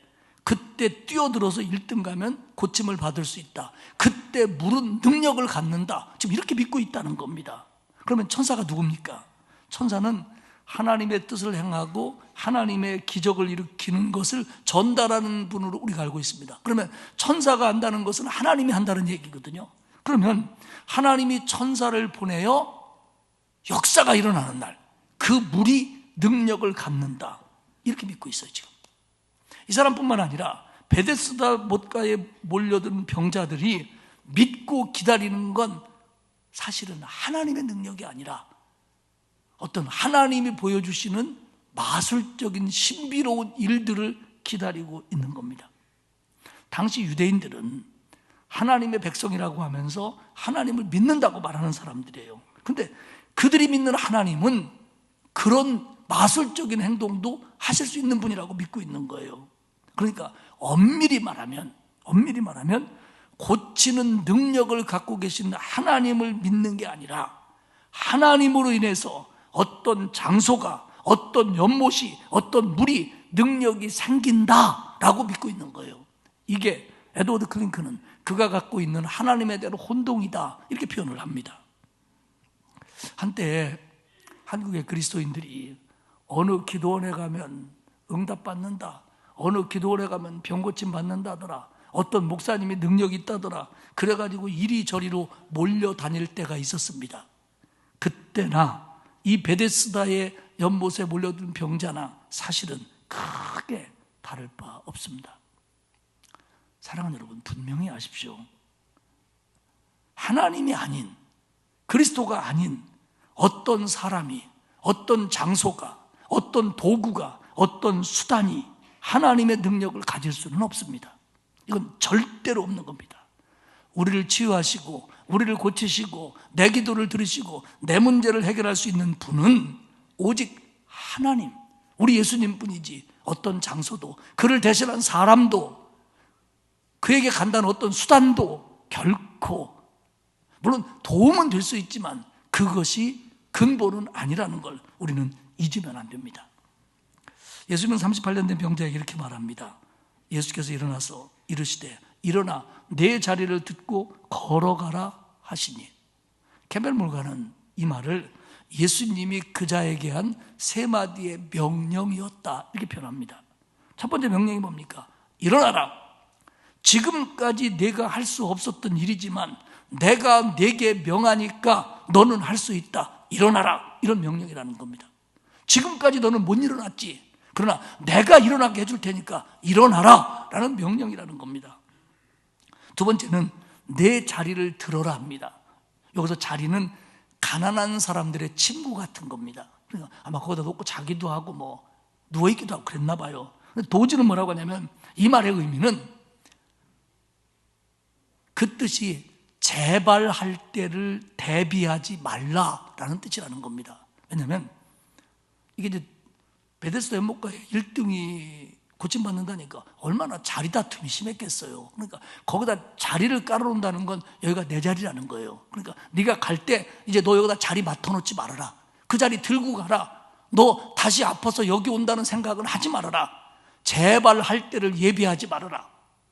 Speaker 3: 그때 뛰어들어서 1등 가면 고침을 받을 수 있다, 그때 물은 능력을 갖는다, 지금 이렇게 믿고 있다는 겁니다. 그러면 천사가 누굽니까? 천사는 하나님의 뜻을 행하고 하나님의 기적을 일으키는 것을 전달하는 분으로 우리가 알고 있습니다. 그러면 천사가 한다는 것은 하나님이 한다는 얘기거든요. 그러면 하나님이 천사를 보내어 역사가 일어나는 날 그 물이 능력을 갖는다 이렇게 믿고 있어요 지금. 이 사람뿐만 아니라 베데스다 못가에 몰려든 병자들이 믿고 기다리는 건 사실은 하나님의 능력이 아니라 어떤 하나님이 보여주시는 마술적인 신비로운 일들을 기다리고 있는 겁니다. 당시 유대인들은 하나님의 백성이라고 하면서 하나님을 믿는다고 말하는 사람들이에요. 근데 그들이 믿는 하나님은 그런 마술적인 행동도 하실 수 있는 분이라고 믿고 있는 거예요. 그러니까 엄밀히 말하면 고치는 능력을 갖고 계신 하나님을 믿는 게 아니라 하나님으로 인해서 어떤 장소가, 어떤 연못이, 어떤 물이, 능력이 생긴다라고 믿고 있는 거예요. 이게 에드워드 클링크는 그가 갖고 있는 하나님에 대한 혼동이다 이렇게 표현을 합니다. 한때 한국의 그리스도인들이 어느 기도원에 가면 응답받는다, 어느 기도원에 가면 병고침 받는다더라, 어떤 목사님이 능력이 있다더라, 그래가지고 이리저리로 몰려다닐 때가 있었습니다. 그때나 이 베데스다의 연못에 몰려든 병자나 사실은 크게 다를 바 없습니다. 사랑하는 여러분, 분명히 아십시오. 하나님이 아닌, 그리스도가 아닌 어떤 사람이, 어떤 장소가, 어떤 도구가, 어떤 수단이 하나님의 능력을 가질 수는 없습니다. 이건 절대로 없는 겁니다. 우리를 치유하시고 우리를 고치시고 내 기도를 들으시고 내 문제를 해결할 수 있는 분은 오직 하나님, 우리 예수님뿐이지 어떤 장소도, 그를 대신한 사람도, 그에게 간다는 어떤 수단도 결코, 물론 도움은 될 수 있지만 그것이 근본은 아니라는 걸 우리는 잊으면 안 됩니다. 예수님은 38년 된 병자에게 이렇게 말합니다. 예수께서 일어나서 이르시되 일어나 내 자리를 듣고 걸어가라 하시니, 캠벨 몰가는 이 말을 예수님이 그 자에게 한 세 마디의 명령이었다 이렇게 표현합니다. 첫 번째 명령이 뭡니까? 일어나라. 지금까지 내가 할 수 없었던 일이지만 내가 내게 명하니까 너는 할 수 있다. 일어나라. 이런 명령이라는 겁니다. 지금까지 너는 못 일어났지. 그러나 내가 일어나게 해줄 테니까 일어나라 라는 명령이라는 겁니다. 두 번째는 내 자리를 들어라 합니다. 여기서 자리는 가난한 사람들의 침구 같은 겁니다. 그러니까 아마 거기다 놓고 자기도 하고 뭐 누워있기도 하고 그랬나 봐요. 도지는 뭐라고 하냐면 이 말의 의미는 그 뜻이 재발할 때를 대비하지 말라라는 뜻이라는 겁니다. 왜냐하면 이게 이제 베데스다 연못가에 1등이 고침받는다니까 얼마나 자리 다툼이 심했겠어요. 그러니까 거기다 자리를 깔아놓는다는 건 여기가 내 자리라는 거예요. 그러니까 네가 갈 때 이제 너 여기다 자리 맡아놓지 말아라. 그 자리 들고 가라. 너 다시 아파서 여기 온다는 생각은 하지 말아라. 재발할 때를 예비하지 말아라.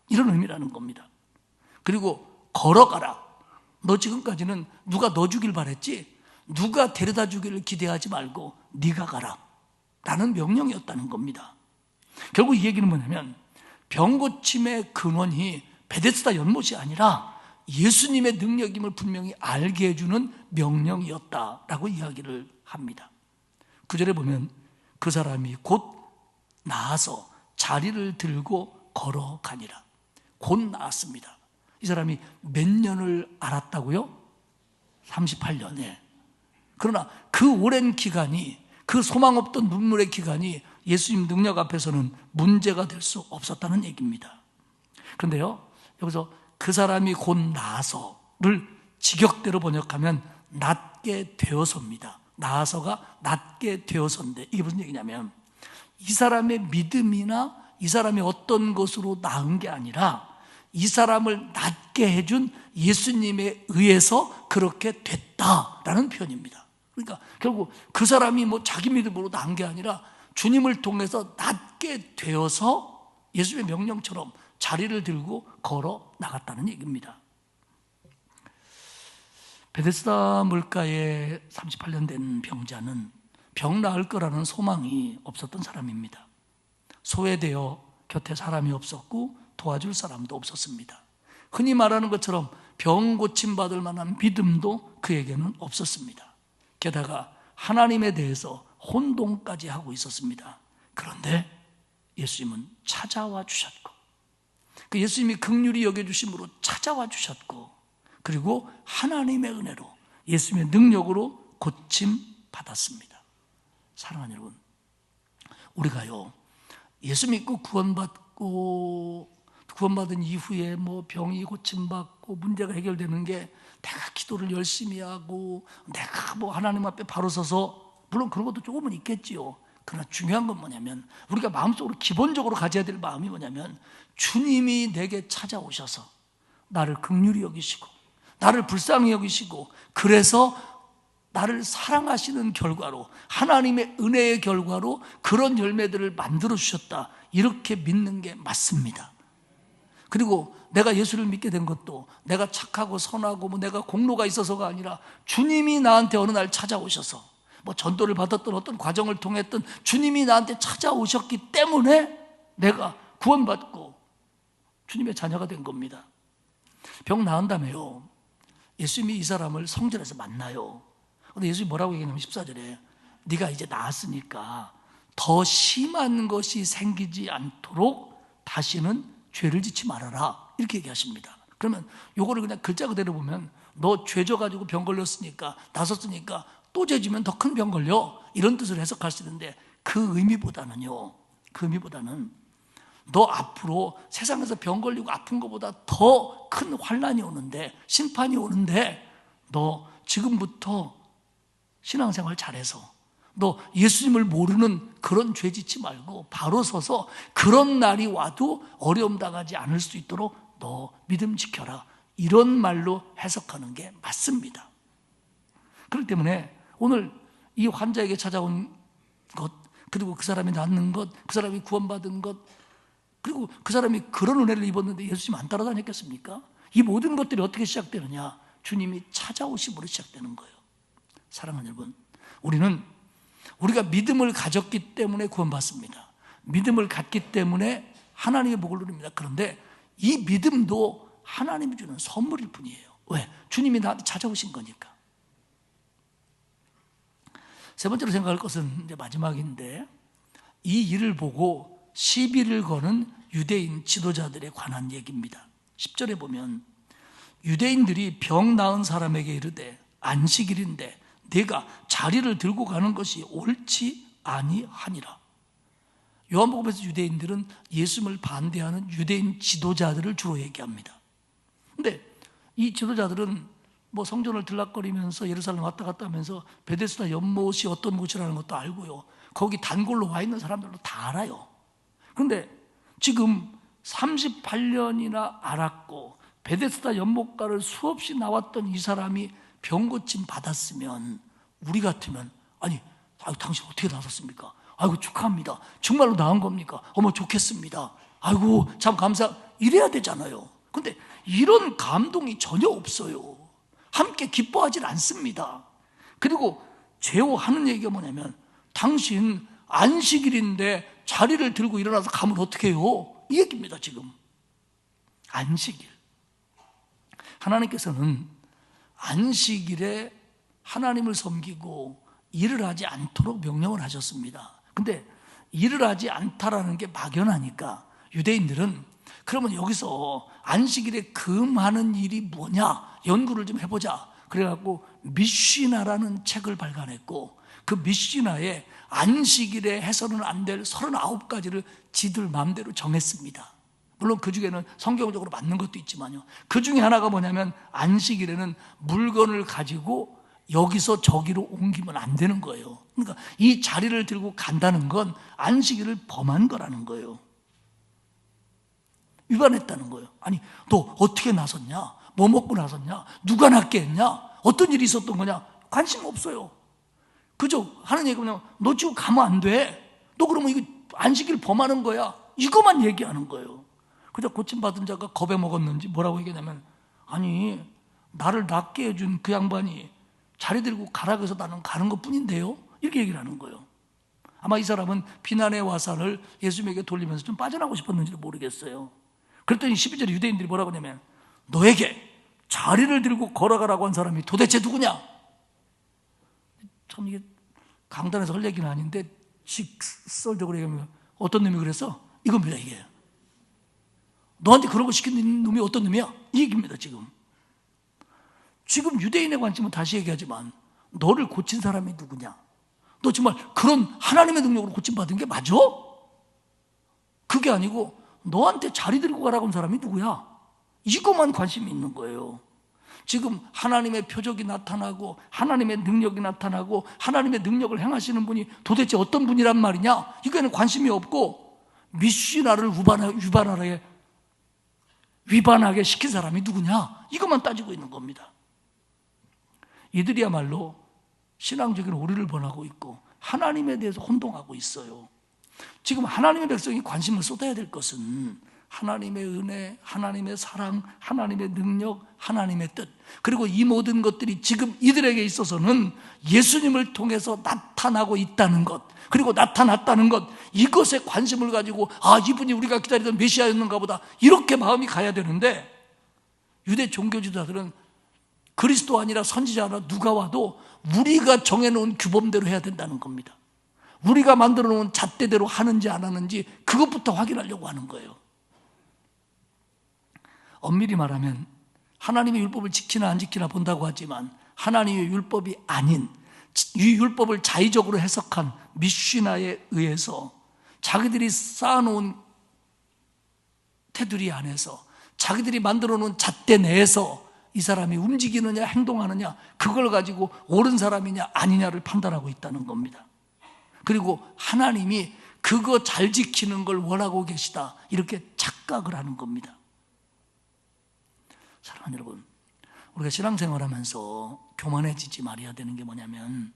Speaker 3: 이런 의미라는 겁니다. 그리고 걸어가라. 너 지금까지는 누가 너 주길 바랬지? 누가 데려다 주기를 기대하지 말고 네가 가라 라는 명령이었다는 겁니다. 결국 이 얘기는 뭐냐면 병고침의 근원이 베데스다 연못이 아니라 예수님의 능력임을 분명히 알게 해주는 명령이었다라고 이야기를 합니다. 9절에 보면 그 사람이 곧 나아서 자리를 들고 걸어가니라. 곧 나았습니다. 이 사람이 몇 년을 알았다고요? 38년에. 그러나 그 오랜 기간이, 그 소망 없던 눈물의 기간이 예수님 능력 앞에서는 문제가 될 수 없었다는 얘기입니다. 그런데요, 여기서 그 사람이 곧 나아서를 직역대로 번역하면 낫게 되어서입니다. 나아서가 낫게 되어서인데 이게 무슨 얘기냐면 이 사람의 믿음이나 이 사람이 어떤 것으로 나은 게 아니라 이 사람을 낫게 해준 예수님에 의해서 그렇게 됐다라는 표현입니다. 그러니까 결국 그 사람이 뭐 자기 믿음으로 나은 게 아니라 주님을 통해서 낫게 되어서 예수님의 명령처럼 자리를 들고 걸어 나갔다는 얘기입니다. 베데스다 물가에 38년 된 병자는 병 나을 거라는 소망이 없었던 사람입니다. 소외되어 곁에 사람이 없었고 도와줄 사람도 없었습니다. 흔히 말하는 것처럼 병 고침받을 만한 믿음도 그에게는 없었습니다. 게다가 하나님에 대해서 혼동까지 하고 있었습니다. 그런데 예수님은 찾아와 주셨고, 그 예수님이 긍휼히 여겨주심으로 찾아와 주셨고, 그리고 하나님의 은혜로 예수님의 능력으로 고침 받았습니다. 사랑하는 여러분, 우리가요 예수 믿고 구원받은 이후에 뭐 병이 고침받고 문제가 해결되는 게 내가 기도를 열심히 하고 내가 뭐 하나님 앞에 바로 서서, 물론 그런 것도 조금은 있겠지요. 그러나 중요한 건 뭐냐면 우리가 마음속으로 기본적으로 가져야 될 마음이 뭐냐면 주님이 내게 찾아오셔서 나를 긍휼히 여기시고 나를 불쌍히 여기시고 그래서 나를 사랑하시는 결과로 하나님의 은혜의 결과로 그런 열매들을 만들어 주셨다, 이렇게 믿는 게 맞습니다. 그리고 내가 예수를 믿게 된 것도 내가 착하고 선하고 내가 공로가 있어서가 아니라 주님이 나한테 어느 날 찾아오셔서 전도를 받았던 어떤 과정을 통했던 주님이 나한테 찾아오셨기 때문에 내가 구원받고 주님의 자녀가 된 겁니다. 병 나은 다음에요, 예수님이 이 사람을 성전에서 만나요. 근데 예수님이 뭐라고 얘기하냐면 14절에 네가 이제 나았으니까 더 심한 것이 생기지 않도록 다시는 죄를 짓지 말아라, 이렇게 얘기하십니다. 그러면 요거를 그냥 글자 그대로 보면 너 죄 져가지고 병 걸렸으니까 나섰으니까 또 죄 지면 더 큰 병 걸려, 이런 뜻으로 해석할 수 있는데 그 의미보다는 너 앞으로 세상에서 병 걸리고 아픈 것보다 더 큰 환난이 오는데, 심판이 오는데 너 지금부터 신앙생활 잘해서 너 예수님을 모르는 그런 죄 짓지 말고 바로 서서 그런 날이 와도 어려움 당하지 않을 수 있도록 너 믿음 지켜라, 이런 말로 해석하는 게 맞습니다. 그렇기 때문에 오늘 이 환자에게 찾아온 것, 그리고 그 사람이 낫는 것, 그 사람이 구원받은 것, 그리고 그 사람이 그런 은혜를 입었는데 예수님 안 따라다녔겠습니까? 이 모든 것들이 어떻게 시작되느냐? 주님이 찾아오심으로 시작되는 거예요. 사랑하는 여러분, 우리가 믿음을 가졌기 때문에 구원받습니다. 믿음을 갖기 때문에 하나님의 복을 누립니다. 그런데 이 믿음도 하나님이 주는 선물일 뿐이에요. 왜? 주님이 나한테 찾아오신 거니까. 세 번째로 생각할 것은 이제 마지막인데, 이 일을 보고 시비를 거는 유대인 지도자들에 관한 얘기입니다. 10절에 보면 유대인들이 병 나은 사람에게 이르되 안식일인데 네가 자리를 들고 가는 것이 옳지 아니하니라. 요한복음에서 유대인들은 예수님을 반대하는 유대인 지도자들을 주로 얘기합니다. 근데 이 지도자들은 성전을 들락거리면서 예루살렘 왔다 갔다 하면서 베데스다 연못이 어떤 곳이라는 것도 알고요, 거기 단골로 와 있는 사람들도 다 알아요. 그런데 지금 38년이나 알았고 베데스다 연못가를 수없이 나왔던 이 사람이 병 고침 받았으면 우리 같으면 당신 어떻게 나섰습니까? 아이고 축하합니다. 정말로 나은 겁니까? 어머 좋겠습니다. 아이고 참 감사, 이래야 되잖아요. 근데 이런 감동이 전혀 없어요. 함께 기뻐하지 않습니다. 그리고 제호하는 얘기가 뭐냐면, 당신 안식일인데 자리를 들고 일어나서 가면 어떻게 해요? 이 얘기입니다. 지금 안식일, 하나님께서는 안식일에 하나님을 섬기고 일을 하지 않도록 명령을 하셨습니다. 근데 일을 하지 않다라는 게 막연하니까 유대인들은 그러면 여기서 안식일에 금하는 일이 뭐냐 연구를 좀 해보자, 그래갖고 미시나라는 책을 발간했고 그 미시나에 안식일에 해서는 안 될 39가지를 지들 마음대로 정했습니다. 물론 그 중에는 성경적으로 맞는 것도 있지만요, 그 중에 하나가 뭐냐면 안식일에는 물건을 가지고 여기서 저기로 옮기면 안 되는 거예요. 그러니까 이 자리를 들고 간다는 건 안식일을 범한 거라는 거예요. 위반했다는 거예요. 너 어떻게 나섰냐? 뭐 먹고 나섰냐? 누가 낫게 했냐? 어떤 일이 있었던 거냐? 관심 없어요. 그저 하는 얘기가 뭐냐면 너 지금 가면 안 돼. 너 그러면 이거 안식일 범하는 거야. 이거만 얘기하는 거예요. 그저 고침받은 자가 겁에 먹었는지 뭐라고 얘기하냐면, 나를 낫게 해준 그 양반이 자리 들고 가라고 해서 나는 가는 것뿐인데요, 이렇게 얘기를 하는 거예요. 아마 이 사람은 비난의 화살을 예수님에게 돌리면서 좀 빠져나오고 싶었는지도 모르겠어요. 그랬더니 12절에 유대인들이 뭐라고 하냐면, 너에게 자리를 들고 걸어가라고 한 사람이 도대체 누구냐? 참 이게 강단에서 할 얘기는 아닌데 직설적으로 얘기하면 어떤 놈이 그랬어? 이겁니다. 이게 너한테 그런 거 시킨 놈이 어떤 놈이야? 이 얘기입니다. 지금 유대인의 관점은 다시 얘기하지만 너를 고친 사람이 누구냐? 너 정말 그런 하나님의 능력으로 고침받은 게 맞아? 그게 아니고 너한테 자리 들고 가라고 한 사람이 누구야? 이것만 관심이 있는 거예요. 지금 하나님의 표적이 나타나고 하나님의 능력이 나타나고 하나님의 능력을 행하시는 분이 도대체 어떤 분이란 말이냐? 이거에는 관심이 없고 미시나를 위반하게 시킨 사람이 누구냐? 이것만 따지고 있는 겁니다. 이들이야말로 신앙적인 오류를 범하고 있고 하나님에 대해서 혼동하고 있어요. 지금 하나님의 백성이 관심을 쏟아야 될 것은 하나님의 은혜, 하나님의 사랑, 하나님의 능력, 하나님의 뜻, 그리고 이 모든 것들이 지금 이들에게 있어서는 예수님을 통해서 나타나고 있다는 것, 그리고 나타났다는 것, 이것에 관심을 가지고 이분이 우리가 기다리던 메시아였는가 보다, 이렇게 마음이 가야 되는데, 유대 종교 지도자들은 그리스도 아니라 선지자나 누가 와도 우리가 정해놓은 규범대로 해야 된다는 겁니다. 우리가 만들어 놓은 잣대대로 하는지 안 하는지 그것부터 확인하려고 하는 거예요. 엄밀히 말하면 하나님의 율법을 지키나 안 지키나 본다고 하지만 하나님의 율법이 아닌 이 율법을 자의적으로 해석한 미슈나에 의해서 자기들이 쌓아놓은 테두리 안에서 자기들이 만들어 놓은 잣대 내에서 이 사람이 움직이느냐 행동하느냐 그걸 가지고 옳은 사람이냐 아니냐를 판단하고 있다는 겁니다. 그리고 하나님이 그거 잘 지키는 걸 원하고 계시다 이렇게 착각을 하는 겁니다. 사랑하는 여러분, 우리가 신앙생활하면서 교만해지지 말아야 되는 게 뭐냐면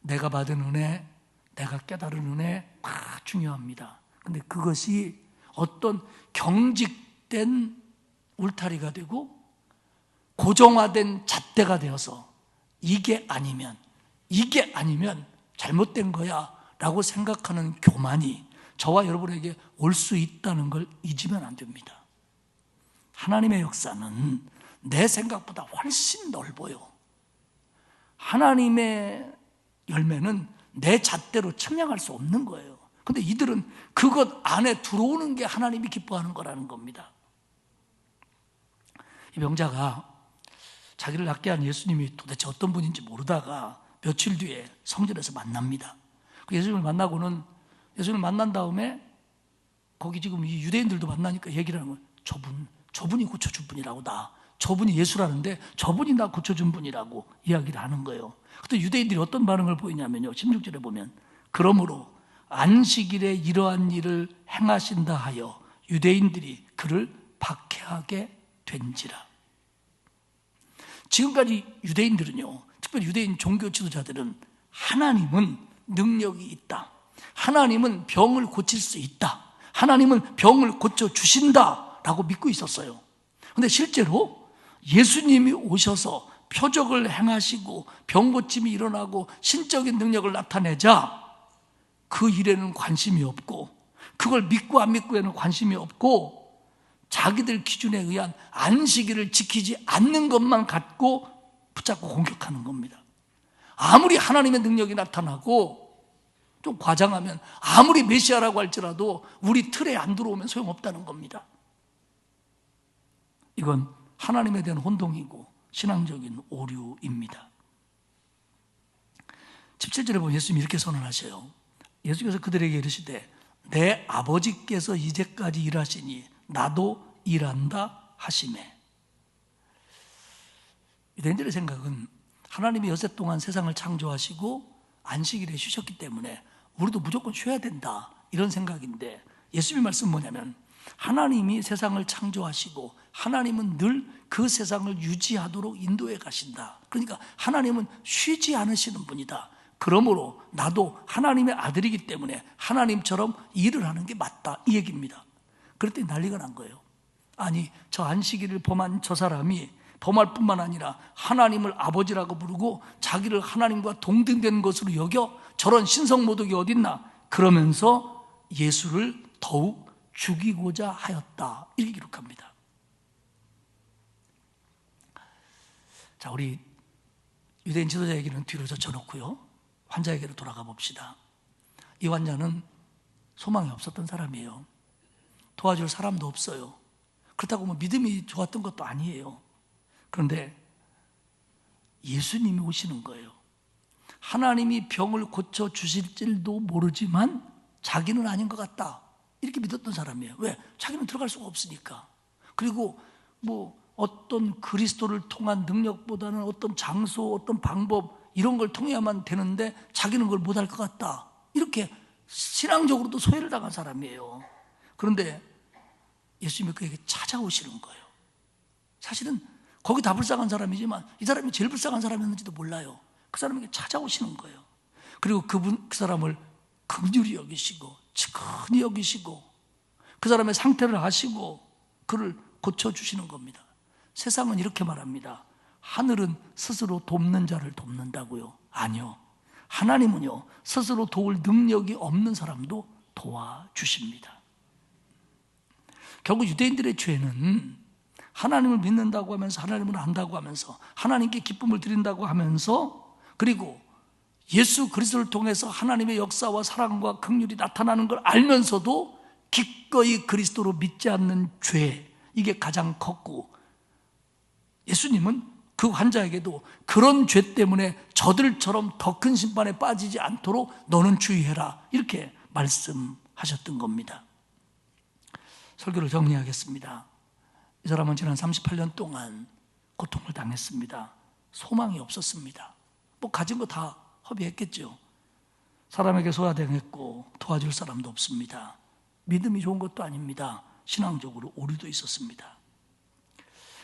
Speaker 3: 내가 받은 은혜, 내가 깨달은 은혜 다 중요합니다. 근데 그것이 어떤 경직된 울타리가 되고 고정화된 잣대가 되어서 이게 아니면 잘못된 거야 라고 생각하는 교만이 저와 여러분에게 올 수 있다는 걸 잊으면 안 됩니다. 하나님의 역사는 내 생각보다 훨씬 넓어요. 하나님의 열매는 내 잣대로 측량할 수 없는 거예요. 근데 이들은 그것 안에 들어오는 게 하나님이 기뻐하는 거라는 겁니다. 이 병자가 자기를 낫게 한 예수님이 도대체 어떤 분인지 모르다가 며칠 뒤에 성전에서 만납니다. 예수님을 만난 다음에 거기 지금 이 유대인들도 만나니까 얘기를 하는 거예요. 저분이 고쳐준 분이라고 저분이 예수라는데 저분이 나 고쳐준 분이라고 이야기를 하는 거예요. 그때 유대인들이 어떤 반응을 보이냐면요. 16절에 보면 그러므로 안식일에 이러한 일을 행하신다 하여 유대인들이 그를 박해하게 된지라. 지금까지 유대인들은요, 특별히 유대인 종교 지도자들은 하나님은 능력이 있다, 하나님은 병을 고칠 수 있다, 하나님은 병을 고쳐주신다 라고 믿고 있었어요. 그런데 실제로 예수님이 오셔서 표적을 행하시고 병 고침이 일어나고 신적인 능력을 나타내자 그 일에는 관심이 없고 그걸 믿고 안 믿고에는 관심이 없고 자기들 기준에 의한 안식일을 지키지 않는 것만 갖고 붙잡고 공격하는 겁니다. 아무리 하나님의 능력이 나타나고 좀 과장하면 아무리 메시아라고 할지라도 우리 틀에 안 들어오면 소용없다는 겁니다. 이건 하나님에 대한 혼동이고 신앙적인 오류입니다. 17절에 보면 예수님이 이렇게 선언하셔요. 예수께서 그들에게 이르시되 내 아버지께서 이제까지 일하시니 나도 일한다 하시매. 유대인들의 생각은 하나님이 여세 동안 세상을 창조하시고 안식일에 쉬셨기 때문에 우리도 무조건 쉬어야 된다 이런 생각인데 예수님의 말씀은 뭐냐면 하나님이 세상을 창조하시고 하나님은 늘 그 세상을 유지하도록 인도해 가신다. 그러니까 하나님은 쉬지 않으시는 분이다. 그러므로 나도 하나님의 아들이기 때문에 하나님처럼 일을 하는 게 맞다 이 얘기입니다. 그랬더니 난리가 난 거예요. 아니 저 안식일을 범한 저 사람이 범할 뿐만 아니라 하나님을 아버지라고 부르고 자기를 하나님과 동등된 것으로 여겨 저런 신성모독이 어딨나 그러면서 예수를 더욱 죽이고자 하였다 이렇게 기록합니다. 자, 우리 유대인 지도자 얘기는 뒤로 젖혀놓고요 환자에게로 돌아가 봅시다. 이 환자는 소망이 없었던 사람이에요. 도와줄 사람도 없어요. 그렇다고 뭐 믿음이 좋았던 것도 아니에요. 그런데 예수님이 오시는 거예요. 하나님이 병을 고쳐주실 줄도 모르지만 자기는 아닌 것 같다 이렇게 믿었던 사람이에요. 왜? 자기는 들어갈 수가 없으니까. 그리고 뭐 어떤 그리스도를 통한 능력보다는 어떤 장소, 어떤 방법 이런 걸 통해야만 되는데 자기는 그걸 못할 것 같다 이렇게 신앙적으로도 소외를 당한 사람이에요. 그런데 예수님이 그에게 찾아오시는 거예요. 사실은 거기 다 불쌍한 사람이지만 이 사람이 제일 불쌍한 사람이었는지도 몰라요. 그 사람에게 찾아오시는 거예요. 그리고 그 사람을 긍휼히 여기시고 측은히 여기시고 그 사람의 상태를 아시고 그를 고쳐주시는 겁니다. 세상은 이렇게 말합니다. 하늘은 스스로 돕는 자를 돕는다고요. 아니요. 하나님은요, 스스로 도울 능력이 없는 사람도 도와주십니다. 결국 유대인들의 죄는 하나님을 믿는다고 하면서, 하나님을 안다고 하면서, 하나님께 기쁨을 드린다고 하면서, 그리고 예수 그리스도를 통해서 하나님의 역사와 사랑과 긍휼이 나타나는 걸 알면서도 기꺼이 그리스도로 믿지 않는 죄, 이게 가장 컸고, 예수님은 그 환자에게도 그런 죄 때문에 저들처럼 더 큰 심판에 빠지지 않도록 너는 주의해라, 이렇게 말씀하셨던 겁니다. 설교를 정리하겠습니다. 이 사람은 지난 38년 동안 고통을 당했습니다. 소망이 없었습니다. 뭐 가진 거 다 허비했겠죠. 사람에게 소화당했고 도와줄 사람도 없습니다. 믿음이 좋은 것도 아닙니다. 신앙적으로 오류도 있었습니다.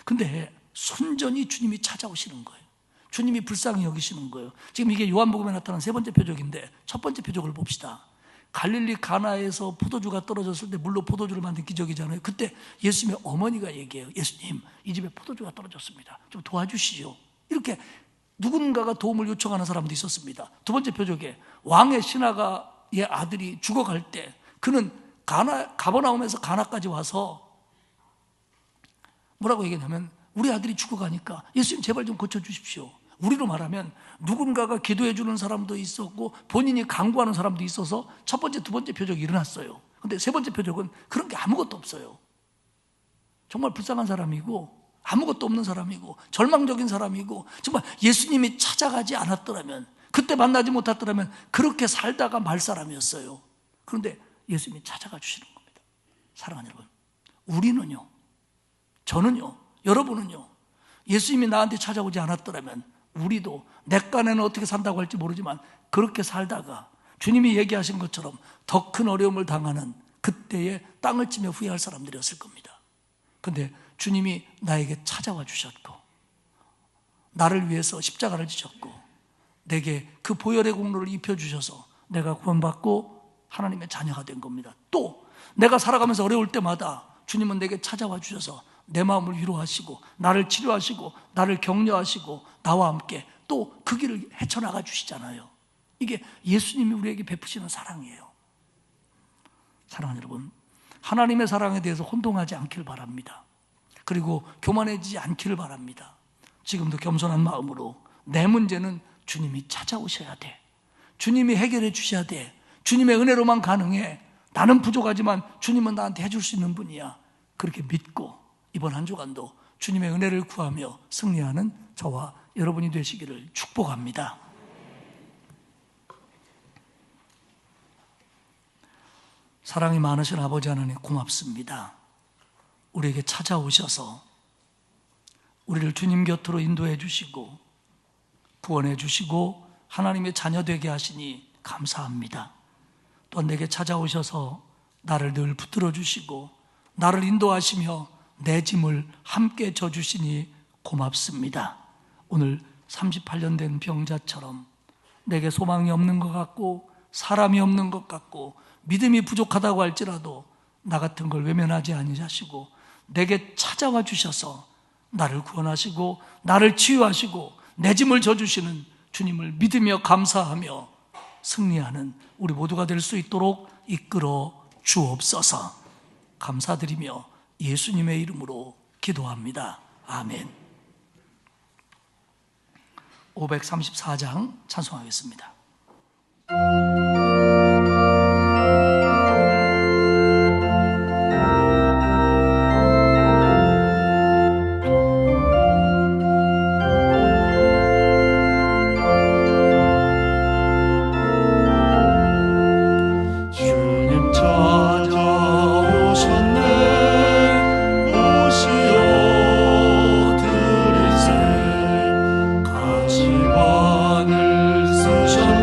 Speaker 3: 근데 순전히 주님이 찾아오시는 거예요. 주님이 불쌍히 여기시는 거예요. 지금 이게 요한복음에 나타난 세 번째 표적인데 첫 번째 표적을 봅시다. 갈릴리 가나에서 포도주가 떨어졌을 때 물로 포도주를 만든 기적이잖아요. 그때 예수님의 어머니가 얘기해요. 예수님, 이 집에 포도주가 떨어졌습니다. 좀 도와주시죠. 이렇게 누군가가 도움을 요청하는 사람도 있었습니다. 두 번째 표적에 왕의 신하가의 아들이 죽어갈 때 그는 가버나움에서 가나까지 와서 뭐라고 얘기하냐면, 우리 아들이 죽어가니까 예수님 제발 좀 고쳐주십시오. 우리로 말하면 누군가가 기도해 주는 사람도 있었고 본인이 간구하는 사람도 있어서 첫 번째, 두 번째 표적이 일어났어요. 근데 세 번째 표적은 그런 게 아무것도 없어요. 정말 불쌍한 사람이고 아무것도 없는 사람이고 절망적인 사람이고, 정말 예수님이 찾아가지 않았더라면, 그때 만나지 못했더라면 그렇게 살다가 말 사람이었어요. 그런데 예수님이 찾아가 주시는 겁니다. 사랑하는 여러분, 우리는요, 저는요, 여러분은요, 예수님이 나한테 찾아오지 않았더라면 우리도 내 깐에는 어떻게 산다고 할지 모르지만 그렇게 살다가 주님이 얘기하신 것처럼 더 큰 어려움을 당하는 그때에 땅을 치며 후회할 사람들이었을 겁니다. 그런데 주님이 나에게 찾아와 주셨고 나를 위해서 십자가를 지셨고 내게 그 보혈의 공로를 입혀주셔서 내가 구원받고 하나님의 자녀가 된 겁니다. 또 내가 살아가면서 어려울 때마다 주님은 내게 찾아와 주셔서 내 마음을 위로하시고 나를 치료하시고 나를 격려하시고 나와 함께 또 그 길을 헤쳐나가 주시잖아요. 이게 예수님이 우리에게 베푸시는 사랑이에요. 사랑하는 여러분, 하나님의 사랑에 대해서 혼동하지 않기를 바랍니다. 그리고 교만해지지 않기를 바랍니다. 지금도 겸손한 마음으로 내 문제는 주님이 찾아오셔야 돼. 주님이 해결해 주셔야 돼. 주님의 은혜로만 가능해. 나는 부족하지만 주님은 나한테 해줄 수 있는 분이야. 그렇게 믿고 이번 한 주간도 주님의 은혜를 구하며 승리하는 저와 여러분이 되시기를 축복합니다. 사랑이 많으신 아버지 하나님 고맙습니다. 우리에게 찾아오셔서 우리를 주님 곁으로 인도해 주시고 구원해 주시고 하나님의 자녀 되게 하시니 감사합니다. 또한 내게 찾아오셔서 나를 늘 붙들어 주시고 나를 인도하시며 내 짐을 함께 져주시니 고맙습니다. 오늘 38년 된 병자처럼 내게 소망이 없는 것 같고 사람이 없는 것 같고 믿음이 부족하다고 할지라도 나 같은 걸 외면하지 아니하시고 내게 찾아와 주셔서 나를 구원하시고 나를 치유하시고 내 짐을 져주시는 주님을 믿으며 감사하며 승리하는 우리 모두가 될 수 있도록 이끌어 주옵소서. 감사드리며 예수님의 이름으로 기도합니다. 아멘. 534장 찬송하겠습니다.
Speaker 4: 가시관을 쓰셨네.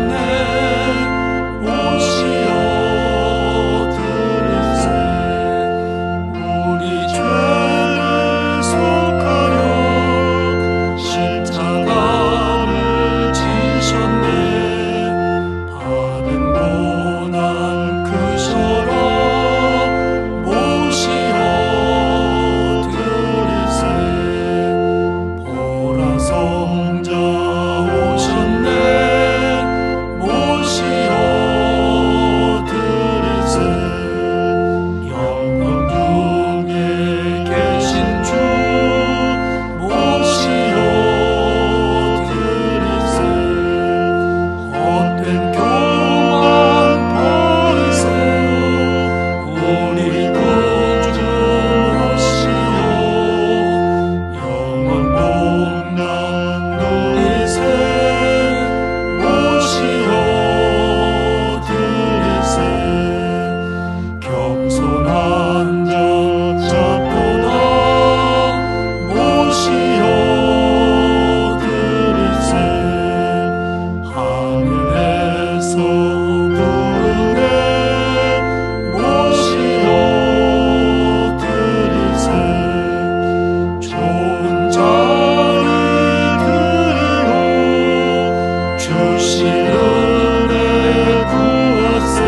Speaker 3: 주신 은혜 구하세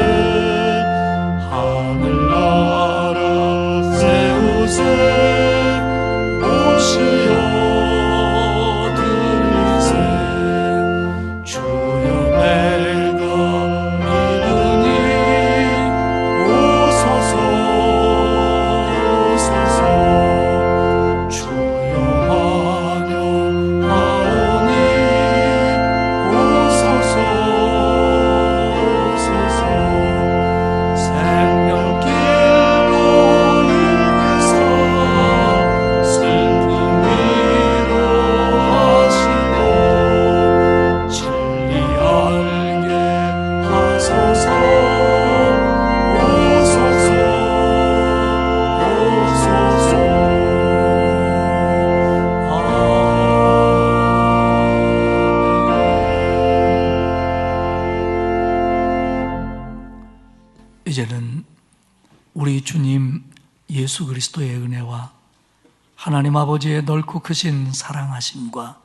Speaker 3: 하늘나라 세우세 오시어 드리세 주여 내가 믿으니 오소서 오소서 주여 환영하오니 오소서 오소서 생명길로 인해서 슬픔 위로하시고 진리 알게 하소서 오소서 오소서 이제는 우리 주님 예수 그리스도의 은혜와 하나님 아버지의 넓고 크신 사랑하심과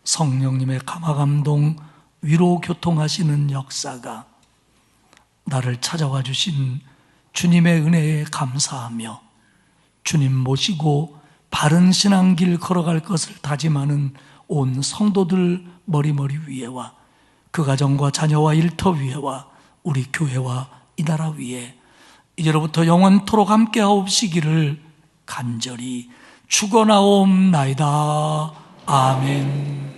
Speaker 3: 성령님의 감화감동 위로 교통하시는 역사가 나를 찾아와 주신 주님의 은혜에 감사하며 주님 모시고 바른 신앙길 걸어갈 것을 다짐하는 온 성도들 머리머리 위에와 그 가정과 자녀와 일터 위에와 우리 교회와 이 나라 위에 이제로부터 영원토록 함께하옵시기를 간절히 축원하옵나이다. 아멘.